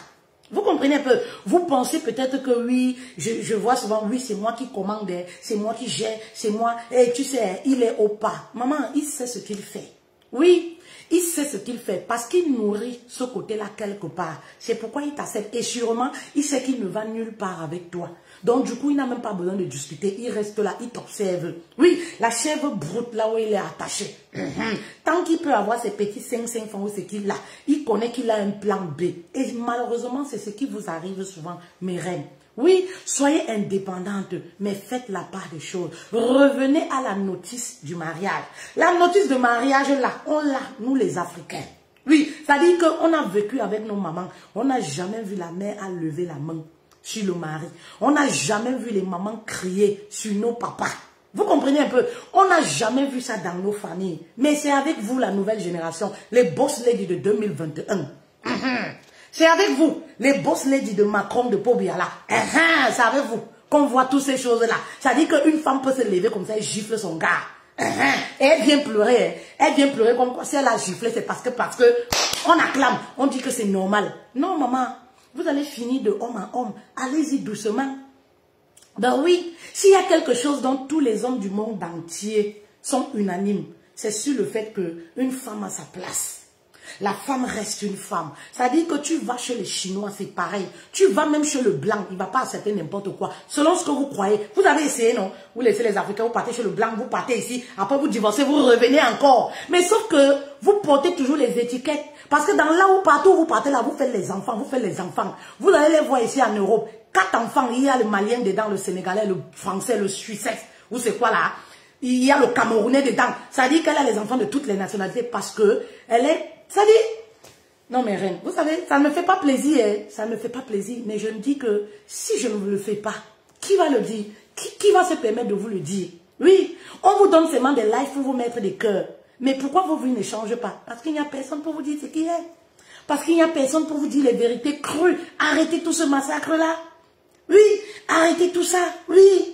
Vous comprenez un peu? Vous pensez peut-être que oui, je vois souvent, oui, c'est moi qui commande, c'est moi qui gère, c'est moi. Et tu sais, il est au pas. Maman, il sait ce qu'il fait. Oui, il sait ce qu'il fait parce qu'il nourrit ce côté-là quelque part. C'est pourquoi il t'accepte. Et sûrement, il sait qu'il ne va nulle part avec toi. Donc, du coup, il n'a même pas besoin de discuter. Il reste là, il t'observe. Oui, la chèvre broute là où il est attaché. Tant qu'il peut avoir ses petits 5 francs ou ce qu'il a, il connaît qu'il a un plan B. Et malheureusement, c'est ce qui vous arrive souvent, mes reines. Oui, soyez indépendantes, mais faites la part des choses. Revenez à la notice du mariage. La notice de mariage, là, on l'a, nous les Africains. Oui, ça dit qu'on a vécu avec nos mamans. On n'a jamais vu la mère à lever la main sur le mari. On n'a jamais vu les mamans crier sur nos papas. Vous comprenez un peu? On n'a jamais vu ça dans nos familles. Mais c'est avec vous, la nouvelle génération, les boss ladies de 2021. C'est avec vous, les boss ladies de Macron, de Pobiala. C'est avec vous qu'on voit toutes ces choses-là. Ça dit qu'une femme peut se lever comme ça et gifle son gars. Et elle vient pleurer. Elle vient pleurer comme quoi si elle a giflé, c'est parce que on acclame. On dit que c'est normal. Non, maman. vous allez finir de homme à homme. Allez-y doucement. Ben oui, s'il y a quelque chose dont tous les hommes du monde entier sont unanimes, c'est sur le fait qu'une femme a sa place. La femme reste une femme. Ça dit que tu vas chez les Chinois, c'est pareil. Tu vas même chez le blanc, il ne va pas accepter n'importe quoi. Selon ce que vous croyez. Vous avez essayé, non? Vous laissez les Africains, vous partez chez le blanc, vous partez ici. Après vous divorcez, vous revenez encore. Mais sauf que vous portez toujours les étiquettes. Parce que dans là où partout vous partez là, vous faites les enfants, vous faites les enfants. Vous allez les voir ici en Europe. 4 enfants, il y a le Malien dedans, le Sénégalais, le Français, le Suisse. Ou c'est quoi là? Il y a le Camerounais dedans. Ça dit qu'elle a les enfants de toutes les nationalités parce que elle est... Ça dit... Non mais reine, vous savez, ça ne me fait pas plaisir, hein? Ça ne me fait pas plaisir, mais je me dis que si je ne vous le fais pas, qui va le dire? Qui va se permettre de vous le dire? Oui, on vous donne seulement des likes pour vous mettre des cœurs. Mais pourquoi vos vies ne changent pas? Parce qu'il n'y a personne pour vous dire ce qui est. Parce qu'il n'y a personne pour vous dire les vérités crues. Arrêtez tout ce massacre-là. Oui, arrêtez tout ça, oui.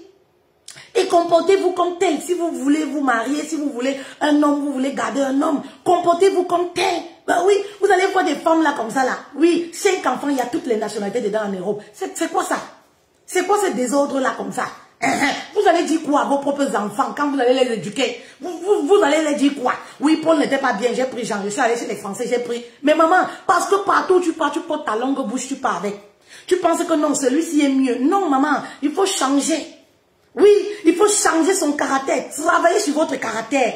Et comportez-vous comme tel. Si vous voulez vous marier, si vous voulez un homme, vous voulez garder un homme, comportez-vous comme tel. Ben oui, vous allez voir des femmes là comme ça là. Oui, 5 enfants, il y a toutes les nationalités dedans en Europe. C'est quoi ça? C'est quoi ce désordre là comme ça? Vous allez dire quoi à vos propres enfants quand vous allez les éduquer? Vous allez les dire quoi? Oui, Paul n'était pas bien, j'ai pris Jean, je suis allé chez les Français, j'ai pris. Mais maman, parce que partout tu pars, tu portes ta longue bouche, tu pars avec. Tu penses que non, celui-ci est mieux. Non maman, il faut changer. Oui, il faut changer son caractère. Travaillez sur votre caractère.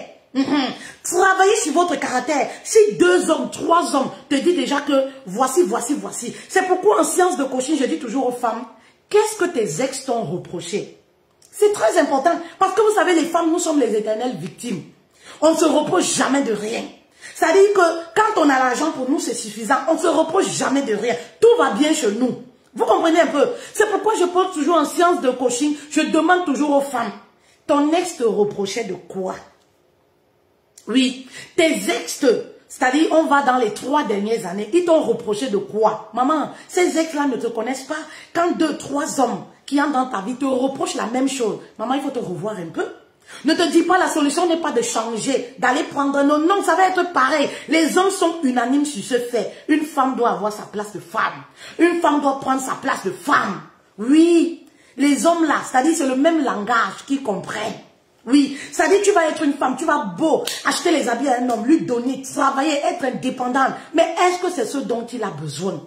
Travaillez sur votre caractère. Si 2 hommes, 3 hommes te disent déjà que voici. C'est pourquoi en science de coaching, je dis toujours aux femmes, qu'est-ce que tes ex t'ont reproché? C'est très important. Parce que vous savez, les femmes, nous sommes les éternelles victimes. On ne se reproche jamais de rien. C'est-à-dire que quand on a l'argent pour nous, c'est suffisant. On ne se reproche jamais de rien. Tout va bien chez nous. Vous comprenez un peu? C'est pourquoi je pose toujours en séance de coaching, je demande toujours aux femmes, ton ex te reprochait de quoi? Oui, tes ex, c'est-à-dire on va dans les 3 dernières années, ils t'ont reproché de quoi? Maman, ces ex-là ne te connaissent pas. Quand 2, 3 hommes qui entrent dans ta vie te reprochent la même chose, maman, il faut te revoir un peu. Ne te dis pas la solution n'est pas de changer, d'aller prendre un homme. Non, ça va être pareil. Les hommes sont unanimes sur ce fait. Une femme doit avoir sa place de femme. Une femme doit prendre sa place de femme. Oui, les hommes là, c'est-à-dire c'est le même langage qu'ils comprennent. Oui, c'est-à-dire tu vas être une femme, tu vas beau acheter les habits à un homme, lui donner, travailler, être indépendante. Mais est-ce que c'est ce dont il a besoin?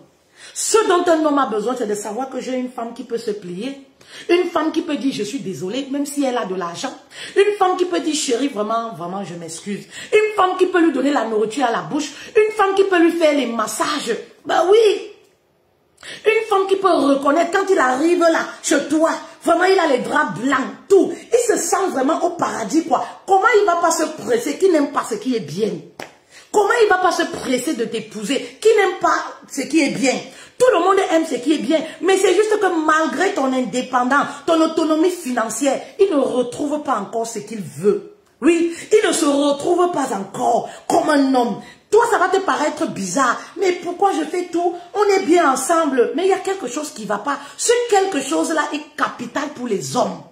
Ce dont un homme a besoin, c'est de savoir que j'ai une femme qui peut se plier. Une femme qui peut dire je suis désolée, même si elle a de l'argent. Une femme qui peut dire chérie, vraiment, vraiment je m'excuse. Une femme qui peut lui donner la nourriture à la bouche. Une femme qui peut lui faire les massages. Ben oui. Une femme qui peut reconnaître quand il arrive là, chez toi, vraiment il a les draps blancs, tout. Il se sent vraiment au paradis quoi. Comment il va pas se presser, qui n'aime pas ce qui est bien? Comment il va pas se presser de t'épouser, qui n'aime pas ce qui est bien? Tout le monde aime ce qui est bien, mais c'est juste que malgré ton indépendance, ton autonomie financière, il ne retrouve pas encore ce qu'il veut. Oui, il ne se retrouve pas encore comme un homme. Toi, ça va te paraître bizarre, mais pourquoi je fais tout? On est bien ensemble, mais il y a quelque chose qui ne va pas. Ce quelque chose-là est capital pour les hommes.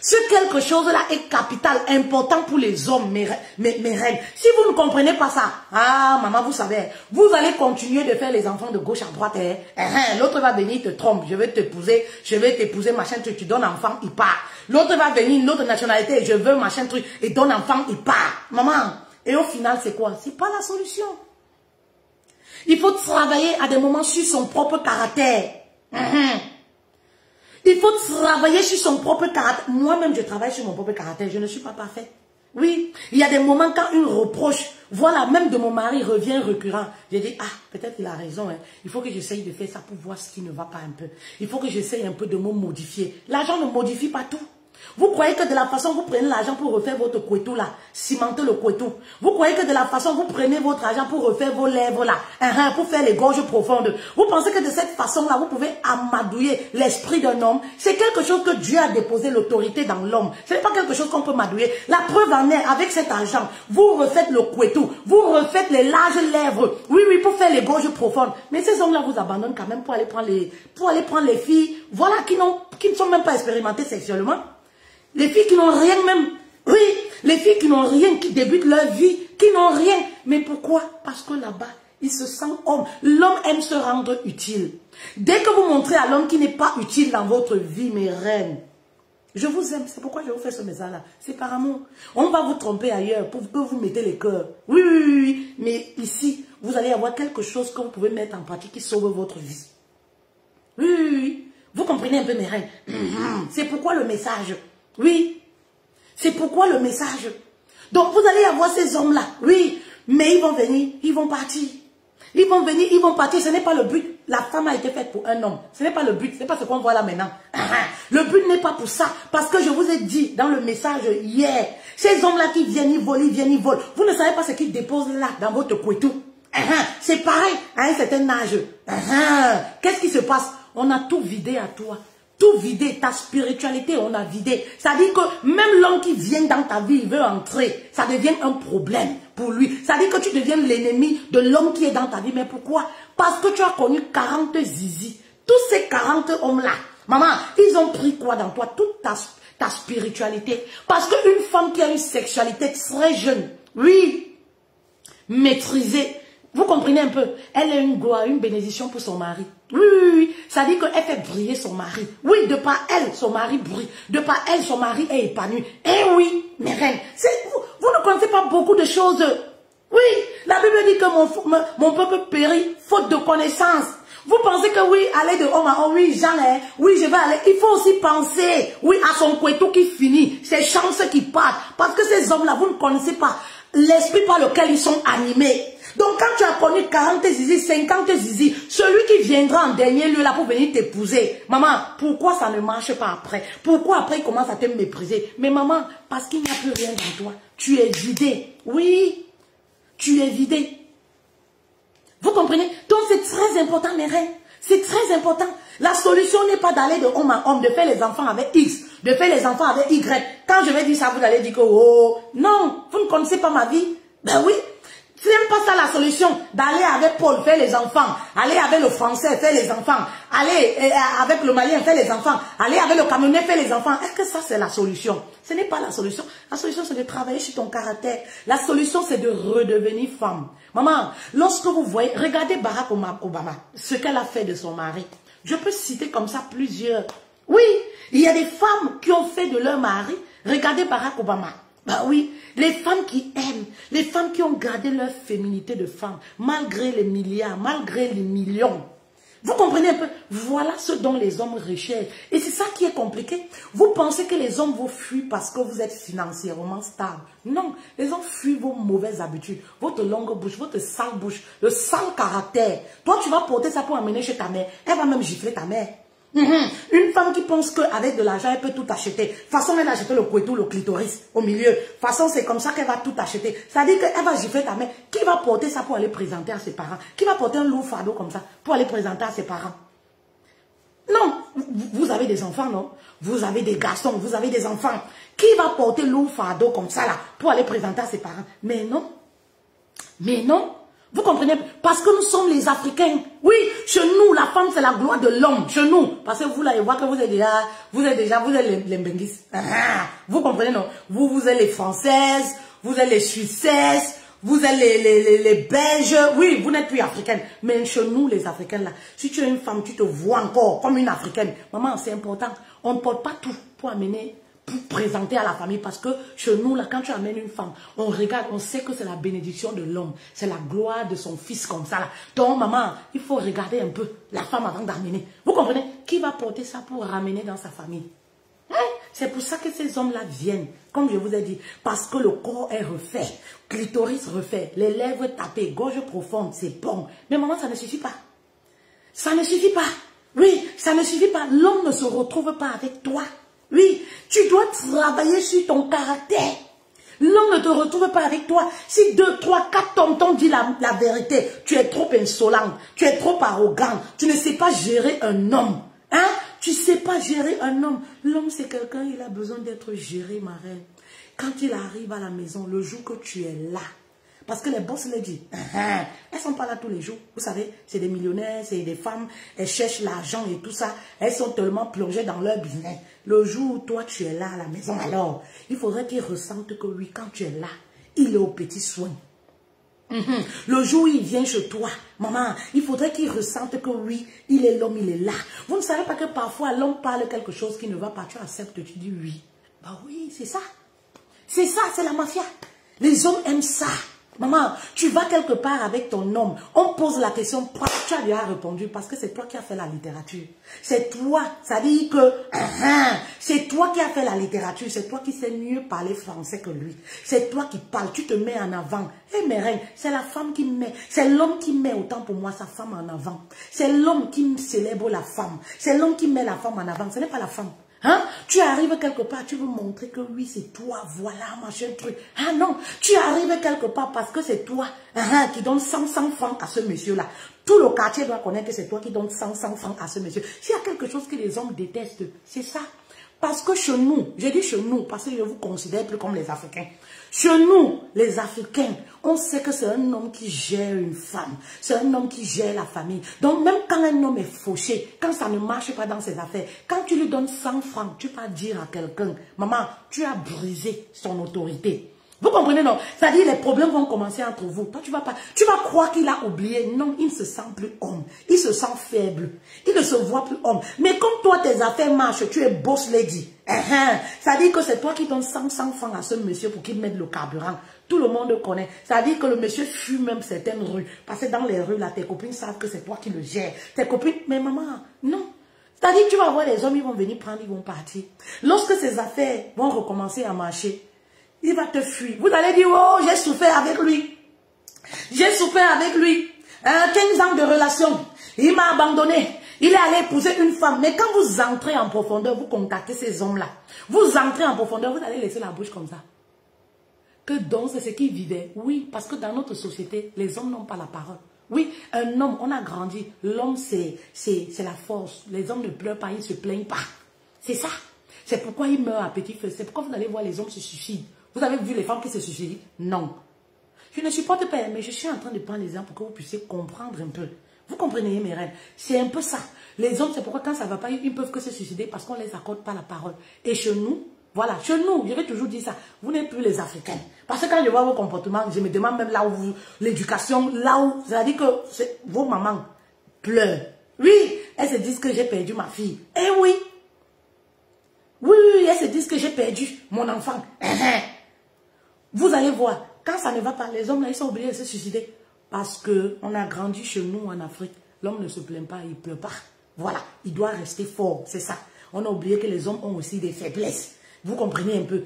Ce quelque chose-là est capital, important pour les hommes, mes reines. Si vous ne comprenez pas ça, ah, maman, vous savez, vous allez continuer de faire les enfants de gauche à droite. L'autre va venir, te trompe, je vais t'épouser, machin truc, tu donnes enfant, il part. L'autre va venir, une autre nationalité, je veux machin truc, et donne enfant, il part. Maman, et au final, c'est quoi? C'est pas la solution. Il faut travailler à des moments sur son propre caractère. Il faut travailler sur son propre caractère. Moi-même, je travaille sur mon propre caractère. Je ne suis pas parfaite. Oui, il y a des moments quand une reproche, voilà, même de mon mari revient récurrent. J'ai dit, ah, peut-être il a raison. Hein. Il faut que j'essaye de faire ça pour voir ce qui ne va pas un peu. Il faut que j'essaye un peu de me modifier. L'argent ne modifie pas tout. Vous croyez que de la façon vous prenez l'argent pour refaire votre couetou là, cimenter le couetou. Vous croyez que de la façon vous prenez votre argent pour refaire vos lèvres là, pour faire les gorges profondes. Vous pensez que de cette façon là, vous pouvez amadouiller l'esprit d'un homme. C'est quelque chose que Dieu a déposé l'autorité dans l'homme. Ce n'est pas quelque chose qu'on peut madouiller. La preuve en est, avec cet argent, vous refaites le couetou, vous refaites les larges lèvres. Oui, oui, pour faire les gorges profondes. Mais ces hommes là vous abandonnent quand même pour aller prendre les filles, voilà, qui ne sont même pas expérimentées sexuellement. Les filles qui n'ont rien même, oui, les filles qui n'ont rien, qui débutent leur vie, qui n'ont rien. Mais pourquoi? Parce que là-bas, ils se sentent hommes. L'homme aime se rendre utile. Dès que vous montrez à l'homme qui n'est pas utile dans votre vie, mes reines, je vous aime, c'est pourquoi je vous fais ce message-là. C'est par amour. On va vous tromper ailleurs pour que vous mettez les cœurs. Oui, oui, oui, oui. Mais ici, vous allez avoir quelque chose que vous pouvez mettre en pratique qui sauve votre vie. Oui, oui, oui. Vous comprenez un peu, mes reines. C'est pourquoi le message. Oui. C'est pourquoi le message. Donc, vous allez avoir ces hommes-là. Oui. Mais ils vont venir, ils vont partir. Ils vont venir, ils vont partir. Ce n'est pas le but. La femme a été faite pour un homme. Ce n'est pas le but. Ce n'est pas ce qu'on voit là maintenant. Le but n'est pas pour ça. Parce que je vous ai dit dans le message hier, ces hommes-là qui viennent, ils volent, ils viennent, ils volent. Vous ne savez pas ce qu'ils déposent là dans votre couetou. C'est pareil à un certain âge. Qu'est-ce qui se passe? On a tout vidé à toi. Tout vidé, ta spiritualité, on a vidé. Ça dit que même l'homme qui vient dans ta vie, il veut entrer. Ça devient un problème pour lui. Ça dit que tu deviens l'ennemi de l'homme qui est dans ta vie. Mais pourquoi? Parce que tu as connu 40 zizi. Tous ces 40 hommes-là, maman, ils ont pris quoi dans toi? Toute ta spiritualité. Parce qu'une femme qui a une sexualité très jeune, oui, maîtrisée, vous comprenez un peu, elle est une gloire, une bénédiction pour son mari. Oui, oui, oui. Ça dit qu'elle fait briller son mari. Oui, de par elle, son mari brille. De par elle, son mari est épanoui. Eh oui, mes reines, vous ne connaissez pas beaucoup de choses. Oui, la Bible dit que mon peuple périt faute de connaissance. Vous pensez que oui, aller de homme à homme, oui, Jean, oui, je vais aller. Il faut aussi penser, oui, à son couteau qui finit, ses chances qui partent. Parce que ces hommes-là, vous ne connaissez pas l'esprit par lequel ils sont animés. Donc quand tu as connu 40 zizi, 50 zizi, celui qui viendra en dernier lieu là pour venir t'épouser, maman, pourquoi ça ne marche pas après? Pourquoi après il commence à te mépriser? Mais maman, parce qu'il n'y a plus rien dans toi. Tu es vidé. Oui, tu es vidé. Vous comprenez? Donc c'est très important, mes reines. C'est très important. La solution n'est pas d'aller de homme à homme, de faire les enfants avec X, de faire les enfants avec Y. Quand je vais dire ça, vous allez dire que, oh, non, vous ne connaissez pas ma vie. Ben oui. Ce n'est pas ça la solution, d'aller avec Paul faire les enfants, aller avec le Français faire les enfants, aller avec le Malien faire les enfants, aller avec le Camerounais faire les enfants. Est-ce que ça c'est la solution? Ce n'est pas la solution. La solution c'est de travailler sur ton caractère. La solution c'est de redevenir femme. Maman, lorsque vous voyez, regardez Barack Obama, ce qu'elle a fait de son mari. Je peux citer comme ça plusieurs. Oui, il y a des femmes qui ont fait de leur mari. Regardez Barack Obama. Bah oui, les femmes qui aiment, les femmes qui ont gardé leur féminité de femme, malgré les milliards, malgré les millions. Vous comprenez un peu? Voilà ce dont les hommes recherchent. Et c'est ça qui est compliqué. Vous pensez que les hommes vous fuient parce que vous êtes financièrement stable. Non, les hommes fuient vos mauvaises habitudes, votre longue bouche, votre sale bouche, le sale caractère. Toi, tu vas porter ça pour amener chez ta mère. Elle va même gifler ta mère. Une femme qui pense qu'avec de l'argent, elle peut tout acheter. De toute façon, elle a acheté le couteau, le clitoris au milieu. De toute façon, c'est comme ça qu'elle va tout acheter. Ça veut dire qu'elle va gifler ta mère. Qui va porter ça pour aller présenter à ses parents? Qui va porter un lourd fardeau comme ça pour aller présenter à ses parents? Non, vous avez des enfants, non? Vous avez des garçons, vous avez des enfants. Qui va porter lourd fardeau comme ça là pour aller présenter à ses parents? Mais non. Mais non. Vous comprenez? Parce que nous sommes les Africains. Oui, chez nous, la femme, c'est la gloire de l'homme. Chez nous. Parce que vous, là, je vois que vous êtes les Benguis. Vous comprenez, non? Vous êtes les Françaises, vous êtes les Suissaises, vous êtes les Belges. Oui, vous n'êtes plus africaines. Mais chez nous, les Africains, là, si tu es une femme, tu te vois encore comme une Africaine. Maman, c'est important. On ne porte pas tout pour amener, pour présenter à la famille, parce que chez nous, là, quand tu amènes une femme, on regarde, on sait que c'est la bénédiction de l'homme, c'est la gloire de son fils comme ça, là. Donc, maman, il faut regarder un peu la femme avant d'amener. Vous comprenez? Qui va porter ça pour ramener dans sa famille? C'est pour ça que ces hommes-là viennent, comme je vous ai dit, parce que le corps est refait, clitoris refait, les lèvres tapées, gorge profonde, c'est bon. Mais maman, ça ne suffit pas. Ça ne suffit pas. Oui, ça ne suffit pas. L'homme ne se retrouve pas avec toi. Oui, tu dois travailler sur ton caractère. L'homme ne te retrouve pas avec toi. Si 2, 3, 4 hommes t'ont dit la vérité, tu es trop insolente, tu es trop arrogante, tu ne sais pas gérer un homme. Hein? Tu ne sais pas gérer un homme. L'homme, c'est quelqu'un, il a besoin d'être géré, ma reine. Quand il arrive à la maison, le jour que tu es là, parce que les boss le disent, elles ne sont pas là tous les jours. Vous savez, c'est des millionnaires, c'est des femmes, elles cherchent l'argent et tout ça. Elles sont tellement plongées dans leur business. Le jour où toi, tu es là à la maison, alors, il faudrait qu'ils ressentent que oui, quand tu es là, il est au petit soin. Le jour où il vient chez toi, maman, il faudrait qu'il ressente que oui, il est l'homme, il est là. Vous ne savez pas que parfois l'homme parle quelque chose qui ne va pas, tu acceptes, tu dis oui. Bah oui, c'est ça. C'est ça, c'est la mafia. Les hommes aiment ça. Maman, tu vas quelque part avec ton homme, on pose la question, tu as déjà répondu parce que c'est toi qui as fait la littérature. C'est toi, ça dit que c'est toi qui as fait la littérature, c'est toi qui sais mieux parler français que lui. C'est toi qui parles, tu te mets en avant. Eh mes reines, c'est la femme qui met, c'est l'homme qui met autant pour moi sa femme en avant. C'est l'homme qui célèbre la femme, c'est l'homme qui met la femme en avant, ce n'est pas la femme. Hein? Tu arrives quelque part, tu veux montrer que oui, c'est toi, voilà, machin, truc. Ah non, tu arrives quelque part parce que c'est toi qui donne 100 francs à ce monsieur-là. Tout le quartier doit connaître que c'est toi qui donne 100 francs à ce monsieur. S'il y a quelque chose que les hommes détestent, c'est ça. Parce que chez nous, je dis chez nous, parce que je vous considère plus comme les Africains. Chez nous, les Africains, on sait que c'est un homme qui gère une femme. C'est un homme qui gère la famille. Donc même quand un homme est fauché, quand ça ne marche pas dans ses affaires, quand tu lui donnes 100 francs, tu vas dire à quelqu'un, maman, tu as brisé son autorité. Vous comprenez, non? C'est-à-dire, les problèmes vont commencer entre vous. Toi, tu vas croire qu'il a oublié. Non, il ne se sent plus homme. Il se sent faible. Il ne se voit plus homme. Mais comme toi, tes affaires marchent, tu es boss lady. C'est-à-dire que c'est toi qui donnes 100 francs à ce monsieur pour qu'il mette le carburant. Tout le monde connaît. C'est-à-dire que le monsieur fuit même certaines rues. Parce que dans les rues, là, tes copines savent que c'est toi qui le gères. Tes copines, mais maman, non. C'est-à-dire que tu vas voir les hommes, ils vont venir prendre, ils vont partir. Lorsque ces affaires vont recommencer à marcher, il va te fuir. Vous allez dire, oh, j'ai souffert avec lui. J'ai souffert avec lui. 15 ans de relation. Il m'a abandonné. Il est allé épouser une femme. Mais quand vous entrez en profondeur, vous contactez ces hommes-là. Vous entrez en profondeur, vous allez laisser la bouche comme ça. Que donc, c'est ce qu'ils vivaient. Oui, parce que dans notre société, les hommes n'ont pas la parole. Oui, un homme, on a grandi. L'homme, c'est la force. Les hommes ne pleurent pas, ils ne se plaignent pas. C'est ça. C'est pourquoi ils meurent à petit feu. C'est pourquoi vous allez voir les hommes se suicident. Vous avez vu les femmes qui se suicident? Non. Je ne supporte pas, mais je suis en train de prendre l'exemple pour que vous puissiez comprendre un peu. Vous comprenez, mes reines? C'est un peu ça. Les hommes, c'est pourquoi quand ça ne va pas, ils ne peuvent que se suicider parce qu'on ne les accorde pas la parole. Et chez nous, voilà, chez nous, je vais toujours dire ça, vous n'êtes plus les Africains. Parce que quand je vois vos comportements, je me demande même là où vous, l'éducation, là où, c'est-à-dire que vos mamans pleurent. Oui, elles se disent que j'ai perdu ma fille. Eh oui. Oui, elles se disent que j'ai perdu mon enfant. Vous allez voir, quand ça ne va pas, les hommes là, ils sont obligés de se suicider. Parce qu'on a grandi chez nous en Afrique. L'homme ne se plaint pas, il ne pleure pas. Voilà, il doit rester fort, c'est ça. On a oublié que les hommes ont aussi des faiblesses. Vous comprenez un peu?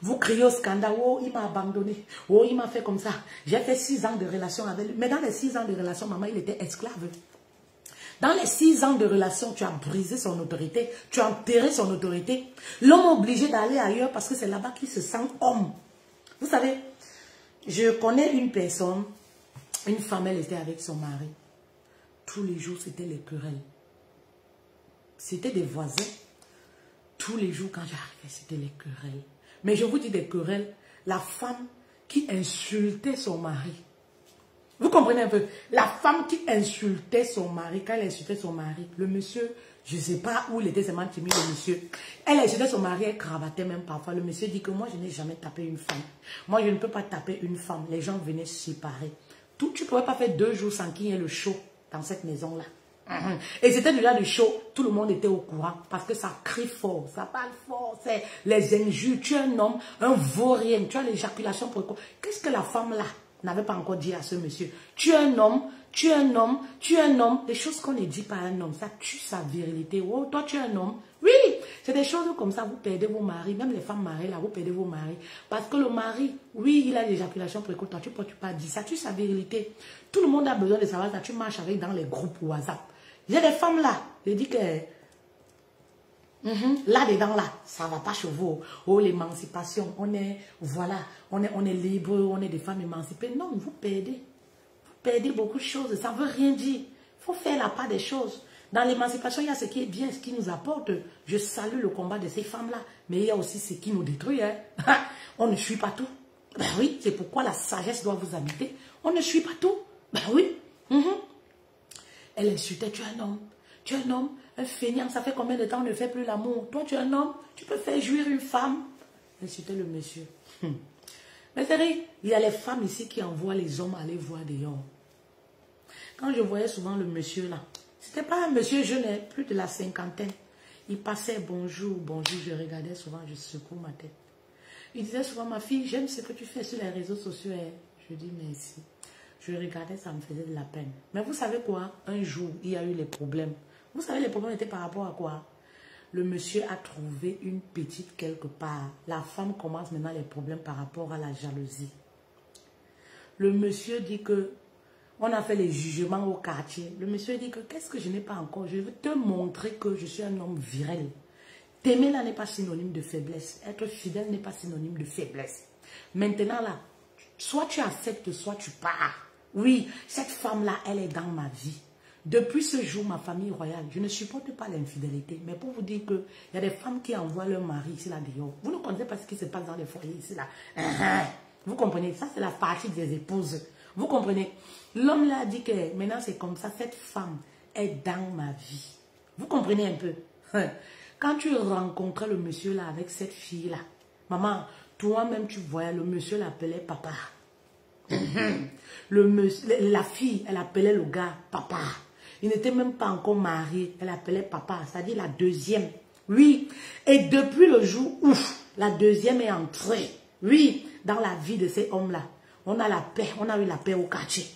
Vous criez au scandale, oh, il m'a abandonné. Oh, il m'a fait comme ça. J'ai fait 6 ans de relation avec lui. Mais dans les 6 ans de relation, maman, il était esclave. Dans les 6 ans de relation, tu as brisé son autorité. Tu as enterré son autorité. L'homme est obligé d'aller ailleurs parce que c'est là-bas qu'il se sent homme. Vous savez, je connais une personne, une femme, elle était avec son mari. Tous les jours, c'était les querelles. C'était des voisins. Tous les jours, quand j'arrivais, c'était les querelles. Mais je vous dis des querelles, la femme qui insultait son mari. Vous comprenez un peu? La femme qui insultait son mari, quand elle insultait son mari, le monsieur, je ne sais pas où il était, c'est mal timide, le monsieur. Elle insultait son mari, elle cravatait même parfois. Le monsieur dit que moi, je n'ai jamais tapé une femme. Moi, je ne peux pas taper une femme. Les gens venaient se séparer. Tu ne pourrais pas faire 2 jours sans qu'il y ait le show dans cette maison-là. Et c'était déjà le show, tout le monde était au courant parce que ça crie fort, ça parle fort, c'est les injures. Tu es un homme, un vaurien, tu as l'éjaculation précoce. Qu'est-ce que la femme là n'avait pas encore dit à ce monsieur? Tu es un homme, tu es un homme, tu es un homme. Des choses qu'on ne dit pas à un homme, ça tue sa virilité. Oh, toi tu es un homme. Oui, c'est des choses comme ça, vous perdez vos maris, même les femmes mariées là, vous perdez vos maris. Parce que le mari, oui, il a l'éjaculation précoce, toi tu peux pas dire, ça tue sa virilité. Tout le monde a besoin de savoir ça, tu marches avec dans les groupes WhatsApp. J'ai des femmes là, je dis que là-dedans là, ça ne va pas chez vous. Oh, l'émancipation, on est, voilà, on est libre, on est des femmes émancipées. Non, vous perdez beaucoup de choses, ça ne veut rien dire. Il faut faire la part des choses. Dans l'émancipation, il y a ce qui est bien, ce qui nous apporte. Je salue le combat de ces femmes-là, mais il y a aussi ce qui nous détruit. Hein. On ne suit pas tout. Ben oui, c'est pourquoi la sagesse doit vous habiter. On ne suit pas tout. Ben oui. Elle insultait, tu es un homme. Tu es un homme, un feignant, ça fait combien de temps on ne fait plus l'amour? Toi, tu es un homme, tu peux faire jouir une femme. Elle insultait le monsieur. Mais c'est vrai, il y a les femmes ici qui envoient les hommes aller voir dehors. Quand je voyais souvent le monsieur là, c'était pas un monsieur jeune, plus de la cinquantaine. Il passait bonjour, bonjour, je regardais souvent, je secoue ma tête. Il disait souvent, ma fille, j'aime ce que tu fais sur les réseaux sociaux. Je dis merci. Je regardais, ça me faisait de la peine. Mais vous savez quoi? Un jour, il y a eu les problèmes. Vous savez, les problèmes étaient par rapport à quoi? Le monsieur a trouvé une petite quelque part. La femme commence maintenant les problèmes par rapport à la jalousie. Le monsieur dit que, on a fait les jugements au quartier. Le monsieur dit que, qu'est-ce que je n'ai pas encore? Je veux te montrer que je suis un homme viril. T'aimer là n'est pas synonyme de faiblesse. Être fidèle n'est pas synonyme de faiblesse. Maintenant là, soit tu acceptes, soit tu pars. Oui, cette femme-là, elle est dans ma vie. Depuis ce jour, ma famille royale, je ne supporte pas l'infidélité. Mais pour vous dire qu'il y a des femmes qui envoient leur mari ici là dehors. Vous ne connaissez pas ce qui se passe dans les foyers ici là. Vous comprenez? Ça, c'est la partie des épouses. Vous comprenez? L'homme là dit que maintenant c'est comme ça, cette femme est dans ma vie. Vous comprenez un peu? Quand tu rencontrais le monsieur là avec cette fille là, maman, toi-même tu voyais, le monsieur l'appelait papa. La fille, elle appelait le gars papa. Il n'était même pas encore marié, elle appelait papa, c'est-à-dire la deuxième. Oui, et depuis le jour où la deuxième est entrée, oui, dans la vie de ces hommes-là, on a la paix, on a eu la paix au quartier.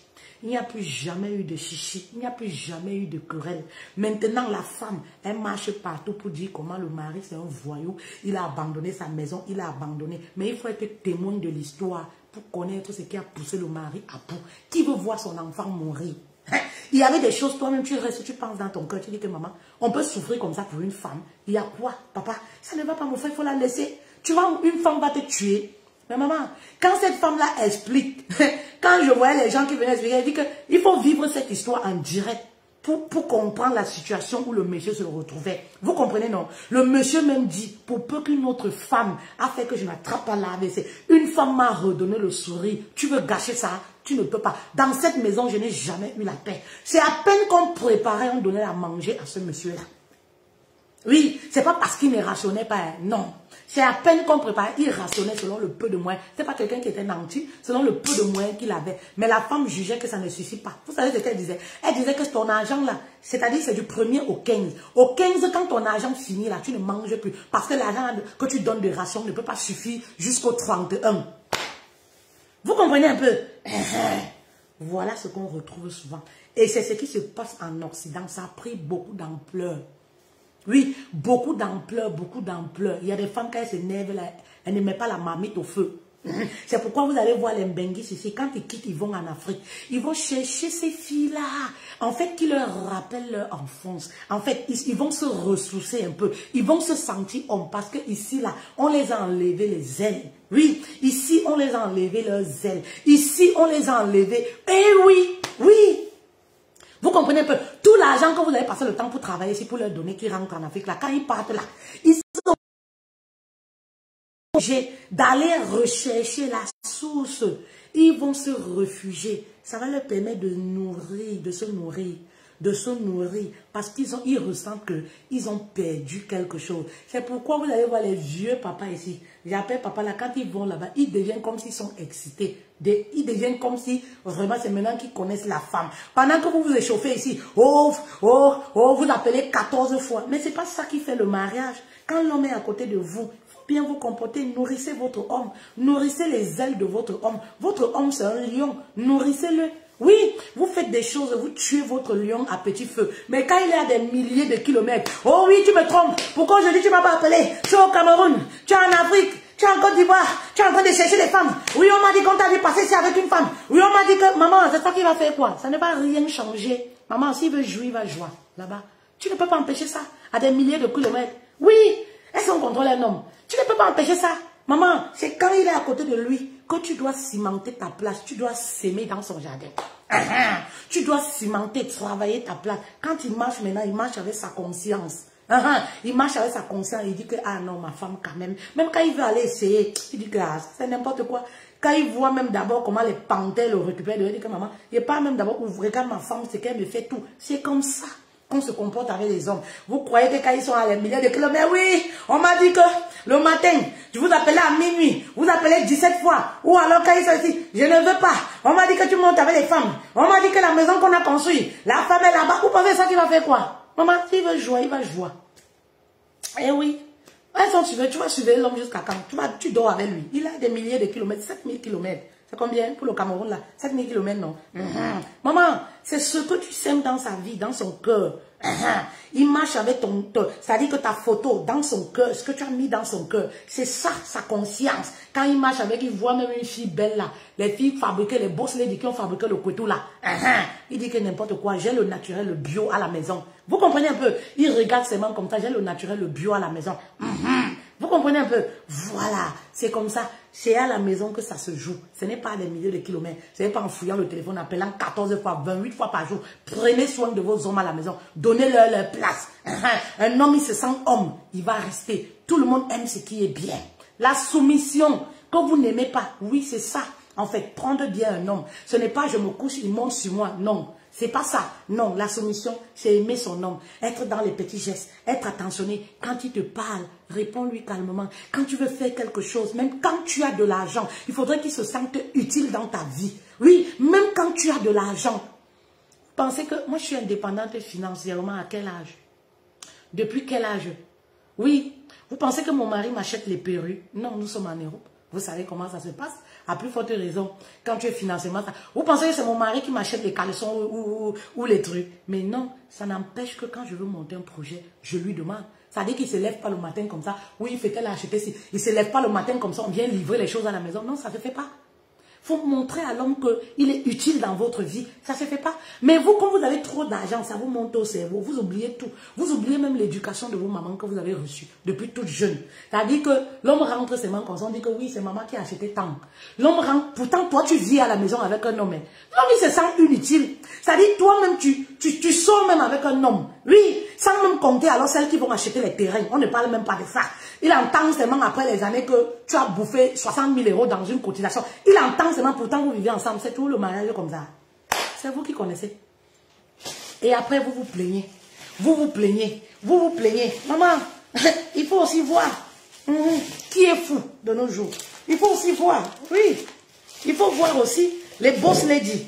Il n'y a plus jamais eu de chichi, il n'y a plus jamais eu de querelle. Maintenant, la femme, elle marche partout pour dire comment le mari, c'est un voyou. Il a abandonné sa maison, il a abandonné. Mais il faut être témoin de l'histoire pour connaître ce qui a poussé le mari à bout. Qui veut voir son enfant mourir? Il y avait des choses, toi-même, tu restes, tu penses dans ton cœur, tu dis que maman, on peut souffrir comme ça pour une femme. Il y a quoi, papa? Ça ne va pas, mon frère, il faut la laisser. Tu vois, une femme va te tuer. Mais maman, quand cette femme-là explique, quand je voyais les gens qui venaient expliquer, elle dit qu'il faut vivre cette histoire en direct pour comprendre la situation où le monsieur se retrouvait. Vous comprenez, non? Le monsieur même dit, pour peu qu'une autre femme a fait que je n'attrape pas l'AVC, une femme m'a redonné le sourire, tu veux gâcher ça? Tu ne peux pas. Dans cette maison, je n'ai jamais eu la paix. C'est à peine qu'on préparait, on donnait à manger à ce monsieur-là. Oui, c'est pas parce qu'il ne rationnait pas, non. C'est à peine qu'on préparait, il rationnait selon le peu de moyens. C'est pas quelqu'un qui était nanti, selon le peu de moyens qu'il avait. Mais la femme jugeait que ça ne suffit pas. Vous savez ce qu'elle disait? Elle disait que ton argent là, c'est-à-dire c'est du 1er au 15. Au 15, quand ton argent finit là, tu ne manges plus. Parce que l'argent que tu donnes de ration ne peut pas suffire jusqu'au 31. Vous comprenez un peu? Voilà ce qu'on retrouve souvent. Et c'est ce qui se passe en Occident. Ça a pris beaucoup d'ampleur. Oui, beaucoup d'ampleur, beaucoup d'ampleur. Il y a des femmes, quand elles s'énervent, elles ne mettent pas la marmite au feu. C'est pourquoi vous allez voir les Mbenguis ici, quand ils quittent, ils vont en Afrique. Ils vont chercher ces filles-là, en fait, qui leur rappellent leur enfance. En fait, ils vont se ressourcer un peu. Ils vont se sentir hommes, parce que ici, là, on les a enlevé les ailes. Oui, ici, on les a enlevé leurs ailes. Ici, on les a enlevé. Eh oui, oui. Vous comprenez un peu, tout l'argent que vous avez passé le temps pour travailler ici, pour leur donner, qui rentrent en Afrique, là, quand ils partent là, ils sont obligés d'aller rechercher la source. Ils vont se réfugier. Ça va leur permettre de nourrir, de se nourrir. Parce qu'ils ressentent qu'ils ont perdu quelque chose. C'est pourquoi vous allez voir les vieux papas ici. J'appelle papa là, quand ils vont là-bas, ils deviennent comme s'ils sont excités. Ils deviennent comme si, vraiment, c'est maintenant qu'ils connaissent la femme. Pendant que vous vous échauffez ici, vous appelez 14 fois. Mais c'est pas ça qui fait le mariage. Quand l'homme est à côté de vous, bien vous comporter, nourrissez votre homme. Nourrissez les ailes de votre homme. Votre homme, c'est un lion. Nourrissez-le. Oui, vous faites des choses, vous tuez votre lion à petit feu. Mais quand il est à des milliers de kilomètres, oh oui, tu me trompes. Pourquoi je dis tu ne m'as pas appelé? Tu es au Cameroun, tu es en Afrique, tu es en Côte d'Ivoire, tu es en train de chercher des femmes. Oui, on m'a dit qu'on t'a dit passer ici avec une femme. Oui, on m'a dit que, maman, c'est toi qui va faire quoi? Ça ne va rien changer. Maman, s'il veut jouer, il va jouer là-bas. Tu ne peux pas empêcher ça à des milliers de kilomètres. Oui, elles sont contrôlées un homme. Tu ne peux pas empêcher ça. Maman, c'est quand il est à côté de lui que tu dois cimenter ta place. Tu dois s'aimer dans son jardin. Tu dois cimenter, travailler ta place. Quand il marche maintenant, il marche avec sa conscience. Il marche avec sa conscience. Il dit que, ah non, ma femme quand même. Même quand il veut aller essayer, il dit que ah, c'est n'importe quoi. Quand il voit même d'abord comment les panthères le récupèrent, il dit que maman, il parle même d'abord, regarde ma femme, c'est qu'elle me fait tout. C'est comme ça. qu'on se comporte avec les hommes. Vous croyez que quand ils sont à des milliers de kilomètres, oui, on m'a dit que le matin, je vous appelais à minuit, vous appelez 17 fois, ou alors quand ils sont ici, je ne veux pas. On m'a dit que tu montes avec les femmes. On m'a dit que la maison qu'on a construite, la femme est là-bas. Vous pensez ça, tu vas faire quoi? Maman, s'il veut jouer, il va jouer. Eh oui. Tu vas suivre l'homme jusqu'à quand? Tu dors avec lui. Il a des milliers de kilomètres, 7000 kilomètres. C'est combien pour le Cameroun là? 7000 kilomètres, non? Maman, c'est ce que tu sèmes dans sa vie, dans son cœur. Il marche avec ton cœur. C'est-à-dire que ta photo, dans son cœur, ce que tu as mis dans son cœur, c'est ça, sa conscience. Quand il marche avec, il voit même une fille belle là. Les filles fabriquées, les boss ladies qui ont fabriqué le couteau là. Il dit que n'importe quoi, j'ai le naturel, le bio à la maison. Vous comprenez un peu? Il regarde ses mains comme ça, j'ai le naturel, le bio à la maison. Vous comprenez un peu? Voilà, c'est comme ça. C'est à la maison que ça se joue. Ce n'est pas à des milliers de kilomètres. Ce n'est pas en fouillant le téléphone, appelant 14 fois, 28 fois par jour. Prenez soin de vos hommes à la maison. Donnez-leur leur place. Un homme, il se sent homme. Il va rester. Tout le monde aime ce qui est bien. La soumission, que vous n'aimez pas. Oui, c'est ça. En fait, prendre bien un homme. Ce n'est pas je me couche, il monte sur moi. Non. C'est pas ça. Non, la soumission, c'est aimer son homme. Être dans les petits gestes. Être attentionné. Quand il te parle, réponds-lui calmement. Quand tu veux faire quelque chose, même quand tu as de l'argent, il faudrait qu'il se sente utile dans ta vie. Oui, même quand tu as de l'argent. Pensez que moi, je suis indépendante financièrement à quel âge? Depuis quel âge? Oui. Vous pensez que mon mari m'achète les perruques? Non, nous sommes en Europe. Vous savez comment ça se passe? À plus forte raison, quand tu es financièrement... Vous pensez que c'est mon mari qui m'achète les caleçons ou les trucs? Mais non, ça n'empêche que quand je veux monter un projet, je lui demande. Ça veut dire qu'il ne se lève pas le matin comme ça. Oui, il fait qu'elle a acheté. Il ne se lève pas le matin comme ça, on vient livrer les choses à la maison. Non, ça ne se fait pas. Il faut montrer à l'homme qu'il est utile dans votre vie. Ça ne se fait pas. Mais vous, quand vous avez trop d'argent, ça vous monte au cerveau. Vous oubliez tout. Vous oubliez même l'éducation de vos mamans que vous avez reçue depuis toute jeune. C'est-à-dire que l'homme rentre ses mains comme ça. On dit que oui, c'est maman qui a acheté tant. L'homme rentre. Pourtant, toi, tu vis à la maison avec un homme. L'homme, il se sent inutile. C'est-à-dire, toi-même, tu sors même avec un homme. Oui, sans même compter alors celles qui vont acheter les terrains. On ne parle même pas de ça. Il entend seulement après les années que tu as bouffé 60 000 € dans une cotisation. Il entend seulement, pourtant vous vivez ensemble. C'est tout le mariage comme ça. C'est vous qui connaissez. Et après vous vous plaignez. Vous vous plaignez. Vous vous plaignez. Maman, il faut aussi voir qui est fou de nos jours. Il faut aussi voir. Oui. Il faut voir aussi les boss ladies.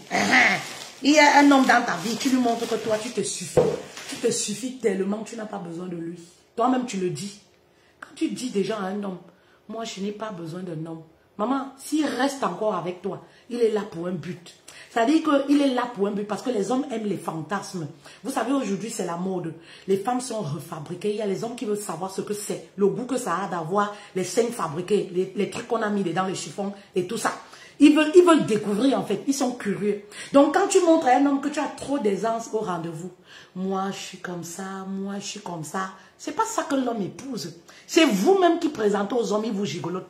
Il y a un homme dans ta vie qui lui montre que toi tu te suffis. Tu te suffis tellement que tu n'as pas besoin de lui. Toi-même tu le dis. Quand tu dis déjà à un homme, moi je n'ai pas besoin d'un homme. Maman, s'il reste encore avec toi, il est là pour un but. C'est-à-dire qu'il est là pour un but parce que les hommes aiment les fantasmes. Vous savez, aujourd'hui c'est la mode. Les femmes sont refabriquées. Il y a les hommes qui veulent savoir ce que c'est. Le goût que ça a d'avoir les seins fabriqués, les trucs qu'on a mis dedans les chiffons et tout ça. Ils veulent découvrir en fait, ils sont curieux. Donc quand tu montres à un homme que tu as trop d'aisance au rendez-vous, moi je suis comme ça, moi je suis comme ça, c'est pas ça que l'homme épouse. C'est vous-même qui présentez aux hommes, ils vous gigolotent.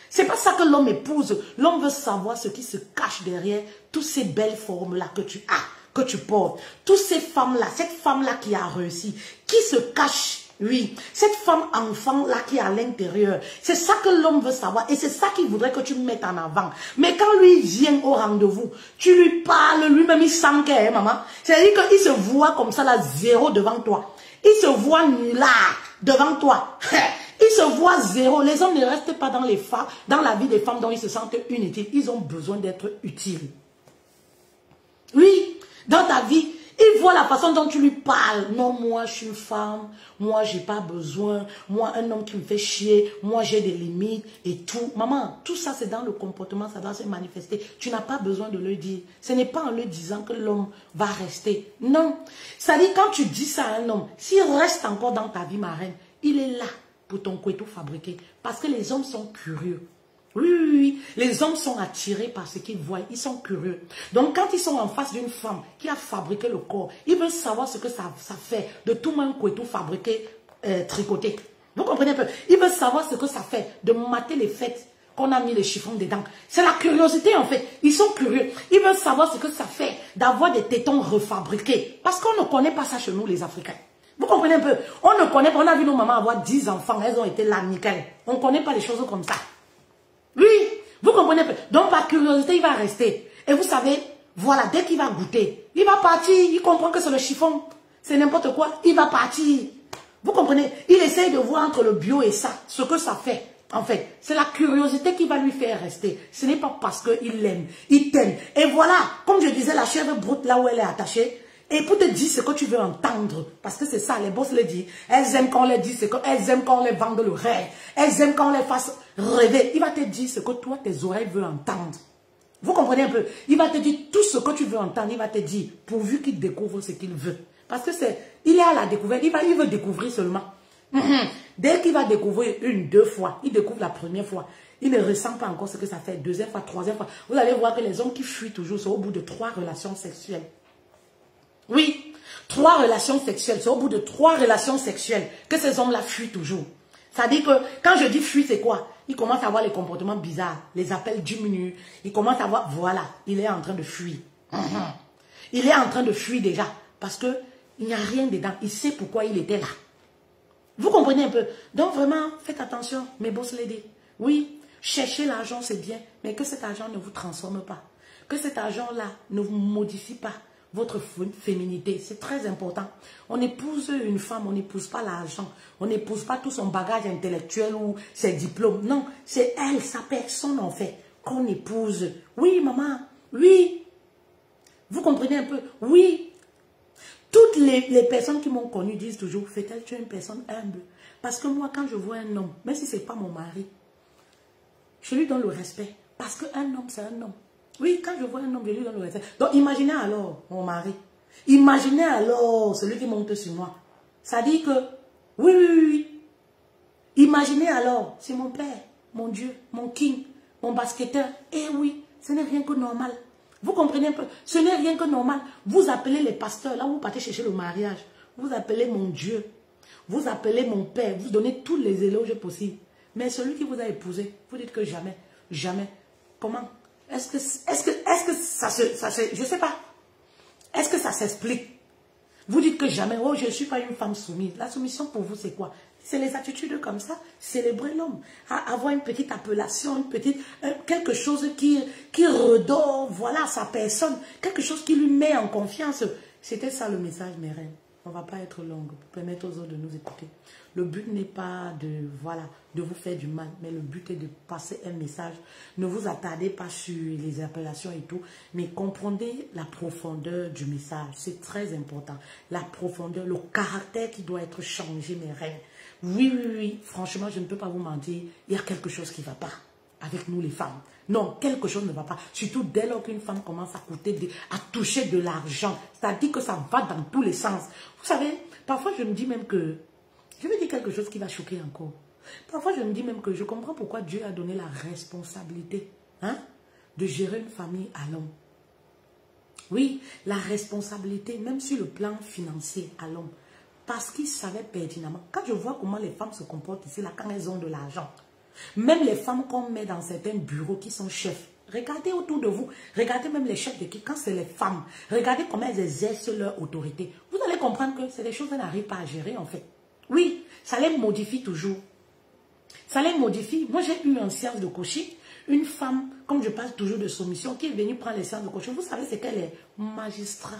C'est pas ça que l'homme épouse. L'homme veut savoir ce qui se cache derrière toutes ces belles formes-là que tu as, que tu portes. Toutes ces femmes-là, cette femme-là qui a réussi, qui se cache. Oui, cette femme enfant-là qui est à l'intérieur, c'est ça que l'homme veut savoir et c'est ça qu'il voudrait que tu mettes en avant. Mais quand lui vient au rendez-vous, tu lui parles, lui-même il sent qu'elle est maman. C'est-à-dire qu'il se voit comme ça là, zéro devant toi. Il se voit là, devant toi. Il se voit zéro. Les hommes ne restent pas dans la vie des femmes dont ils se sentent inutiles. Ils ont besoin d'être utiles. Oui, dans ta vie, il voit la façon dont tu lui parles. Non, moi, je suis une femme. Moi, j'ai pas besoin. Moi, un homme qui me fait chier. Moi, j'ai des limites et tout. Maman, tout ça, c'est dans le comportement. Ça doit se manifester. Tu n'as pas besoin de le dire. Ce n'est pas en le disant que l'homme va rester. Non. C'est-à-dire, quand tu dis ça à un homme, s'il reste encore dans ta vie, ma reine, il est là pour ton couteau fabriqué. Parce que les hommes sont curieux. Oui, oui, oui, les hommes sont attirés par ce qu'ils voient, ils sont curieux. Donc quand ils sont en face d'une femme qui a fabriqué le corps, ils veulent savoir ce que ça fait de tout un couteau fabriqué, tricoté. Vous comprenez un peu? Ils veulent savoir ce que ça fait de mater les fêtes qu'on a mis les chiffons dedans. C'est la curiosité en fait, ils sont curieux. Ils veulent savoir ce que ça fait d'avoir des tétons refabriqués. Parce qu'on ne connaît pas ça chez nous les Africains. Vous comprenez un peu? On ne connaît pas, on a vu nos mamans avoir 10 enfants, elles ont été là, nickel. On ne connaît pas les choses comme ça. Oui, vous comprenez un peu. Donc par curiosité, il va rester. Et vous savez, voilà, dès qu'il va goûter, il va partir, il comprend que c'est le chiffon. c'est n'importe quoi, il va partir. Vous comprenez? Il essaye de voir entre le bio et ça, ce que ça fait. En fait, c'est la curiosité qui va lui faire rester. Ce n'est pas parce qu'il l'aime, il t'aime. Et voilà, comme je disais, la chèvre broute là où elle est attachée. Et pour te dire ce que tu veux entendre, parce que c'est ça, les boss le disent. Elles aiment quand on les dit, elles aiment quand on les vende le rêve. Elles aiment quand on les fasse rêver. Il va te dire ce que toi, tes oreilles veulent entendre. Vous comprenez un peu? Il va te dire tout ce que tu veux entendre. Il va te dire, pourvu qu'il découvre ce qu'il veut. Parce que il est à la découverte. Il veut découvrir seulement. Dès qu'il va découvrir une, deux fois, il découvre la première fois. Il ne ressent pas encore ce que ça fait. Deuxième fois, troisième fois. Vous allez voir que les hommes qui fuient toujours sont au bout de 3 relations sexuelles. Oui, 3 relations sexuelles. C'est au bout de 3 relations sexuelles que ces hommes-là fuient toujours. Ça dit que, quand je dis fuir, c'est quoi? Il commence à avoir les comportements bizarres. Les appels diminuent. Il commence à voir, voilà, il est en train de fuir. Il est en train de fuir déjà. Parce que il n'y a rien dedans. Il sait pourquoi il était là. Vous comprenez un peu? Donc vraiment, faites attention, mes boss ladies. Oui, chercher l'argent, c'est bien. Mais que cet argent ne vous transforme pas. Que cet argent-là ne vous modifie pas votre féminité. C'est très important. On épouse une femme, on n'épouse pas l'argent. On n'épouse pas tout son bagage intellectuel ou ses diplômes. Non, c'est elle, sa personne en fait, qu'on épouse. Oui, maman, oui. Vous comprenez un peu? Oui. Toutes les personnes qui m'ont connue disent toujours, Fetel, tu es une personne humble. Parce que moi, quand je vois un homme, même si ce n'est pas mon mari, je lui donne le respect. Parce qu'un homme, c'est un homme. Oui, quand je vois un homme, je lui donne le respect. Donc, imaginez alors mon mari. Imaginez alors celui qui monte sur moi. Ça dit que, oui, oui, oui, oui. Imaginez alors, c'est mon père, mon Dieu, mon king, mon basketteur. Eh oui, ce n'est rien que normal. Vous comprenez un peu? Ce n'est rien que normal. Vous appelez les pasteurs, là où vous partez chercher le mariage. Vous appelez mon Dieu. Vous appelez mon père. Vous donnez tous les éloges possibles. Mais celui qui vous a épousé, vous dites que jamais, jamais. Comment? Est-ce que ça se... Je ne sais pas. Est-ce que ça s'explique? Vous dites que jamais, oh, je ne suis pas une femme soumise. La soumission pour vous, c'est quoi? C'est les attitudes comme ça, célébrer l'homme. Avoir une petite appellation, une petite, quelque chose qui redore, voilà, sa personne. Quelque chose qui lui met en confiance. C'était ça le message, mes reines. On ne va pas être longue pour permettre aux autres de nous écouter. Le but n'est pas de vous faire du mal, mais le but est de passer un message. Ne vous attardez pas sur les appellations et tout, mais comprenez la profondeur du message. C'est très important. La profondeur, le caractère qui doit être changé, mes reines. Oui, oui, oui, franchement, je ne peux pas vous mentir. Il y a quelque chose qui ne va pas avec nous les femmes. Non, quelque chose ne va pas. Surtout dès lors qu'une femme commence à toucher de l'argent. C'est-à-dire que ça va dans tous les sens. Vous savez, parfois je me dis même que... Je vais dire quelque chose qui va choquer encore. Parfois je me dis même que je comprends pourquoi Dieu a donné la responsabilité de gérer une famille à l'homme. Oui, la responsabilité, même sur le plan financier à l'homme. Parce qu'il savait pertinemment. Quand je vois comment les femmes se comportent ici, là, quand elles ont de l'argent, même les femmes qu'on met dans certains bureaux qui sont chefs, regardez autour de vous, regardez même les chefs d'équipe, quand c'est les femmes, regardez comment elles exercent leur autorité. Vous allez comprendre que c'est des choses qu'elles n'arrivent pas à gérer en fait. Oui, ça les modifie toujours. Ça les modifie. Moi, j'ai eu en séance de coaching une femme, comme je parle toujours de soumission, qui est venue prendre les séances de coaching. Vous savez, c'est qu'elle est magistrat.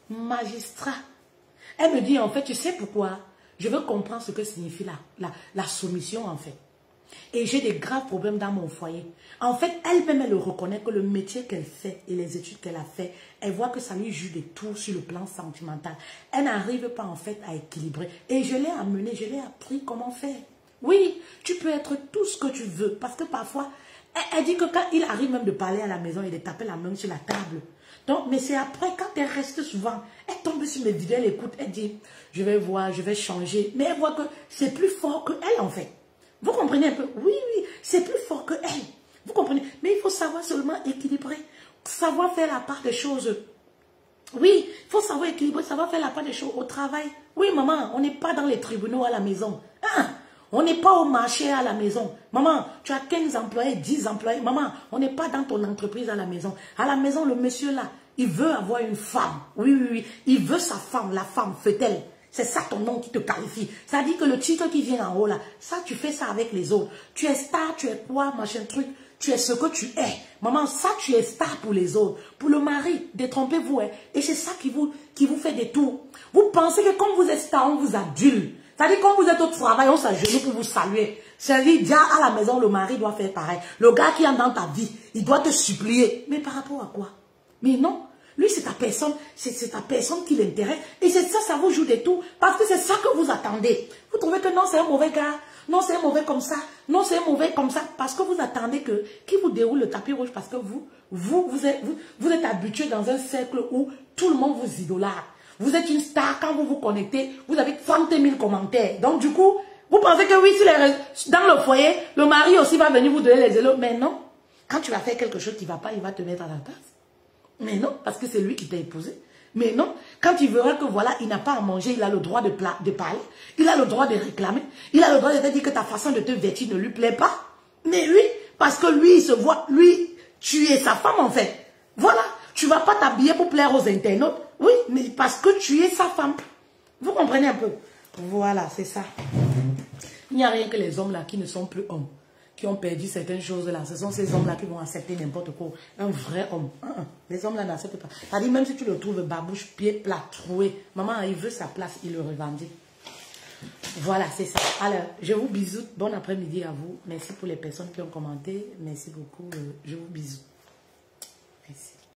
Magistrat. Elle me dit, en fait, tu sais pourquoi? Je veux comprendre ce que signifie la soumission, en fait. Et j'ai des graves problèmes dans mon foyer. En fait, elle-même, elle reconnaît que le métier qu'elle fait et les études qu'elle a fait, elle voit que ça lui joue des tours sur le plan sentimental. Elle n'arrive pas, en fait, à équilibrer. Et je l'ai amenée, je l'ai appris comment faire. Oui, tu peux être tout ce que tu veux. Parce que parfois, elle dit que quand il arrive même de parler à la maison et de taper la main sur la table. Donc, mais c'est après, quand elle reste souvent, elle tombe sur mes vidéos, elle écoute, elle dit, je vais voir, je vais changer. Mais elle voit que c'est plus fort que elle, en fait. Vous comprenez un peu? Oui, oui, c'est plus fort que elle. Vous comprenez? Mais il faut savoir seulement équilibrer. Savoir faire la part des choses. Oui, il faut savoir équilibrer, savoir faire la part des choses au travail. Oui, maman, on n'est pas dans les tribunaux à la maison. Hein? On n'est pas au marché à la maison. Maman, tu as 15 employés, 10 employés. Maman, on n'est pas dans ton entreprise à la maison. À la maison, le monsieur là, il veut avoir une femme. Oui, oui, oui. Il veut sa femme, la femme, fait-elle. C'est ça ton nom qui te qualifie. Ça dit que le titre qui vient en haut là, ça tu fais ça avec les autres. Tu es star, tu es quoi, machin truc. Tu es ce que tu es. Maman, ça, tu es star pour les autres. Pour le mari, détrompez-vous. Hein. Et c'est ça qui vous fait des tours. Vous pensez que comme vous êtes star, on vous adule. C'est-à-dire, quand vous êtes au travail, on s'agenouille pour vous saluer. C'est-à-dire, déjà à la maison, le mari doit faire pareil. Le gars qui est dans ta vie, il doit te supplier. Mais par rapport à quoi? Mais non. Lui, c'est ta personne. C'est ta personne qui l'intéresse. Et c'est ça, ça vous joue des tours. Parce que c'est ça que vous attendez. Vous trouvez que non, c'est un mauvais gars. Non, c'est un mauvais comme ça. Non, c'est un mauvais comme ça. Parce que vous attendez qu'il vous déroule le tapis rouge. Parce que vous êtes habitué dans un cercle où tout le monde vous idolâtre. Vous êtes une star. Quand vous vous connectez, vous avez 30 000 commentaires. Donc, du coup, vous pensez que oui, dans le foyer, le mari aussi va venir vous donner les éloges. Mais non. Quand tu vas faire quelque chose qui ne va pas, il va te mettre à la place. Mais non, parce que c'est lui qui t'a épousé. Mais non, quand il verra que voilà, il n'a pas à manger, il a le droit de parler, il a le droit de réclamer, il a le droit de te dire que ta façon de te vêtir ne lui plaît pas. Mais lui, parce que lui, il se voit, lui, tu es sa femme en fait. Voilà, tu ne vas pas t'habiller pour plaire aux internautes. Oui, mais parce que tu es sa femme. Vous comprenez un peu? Voilà, c'est ça. Il n'y a rien que les hommes là qui ne sont plus hommes, qui ont perdu certaines choses là. Ce sont ces hommes là qui vont accepter n'importe quoi. Un vrai homme. Les hommes là n'acceptent pas. C'est-à-dire même si tu le trouves babouche, pied plat, troué, maman, il veut sa place, il le revendique. Voilà, c'est ça. Alors, je vous bisoute. Bon après-midi à vous. Merci pour les personnes qui ont commenté. Merci beaucoup. Je vous bisoute. Merci.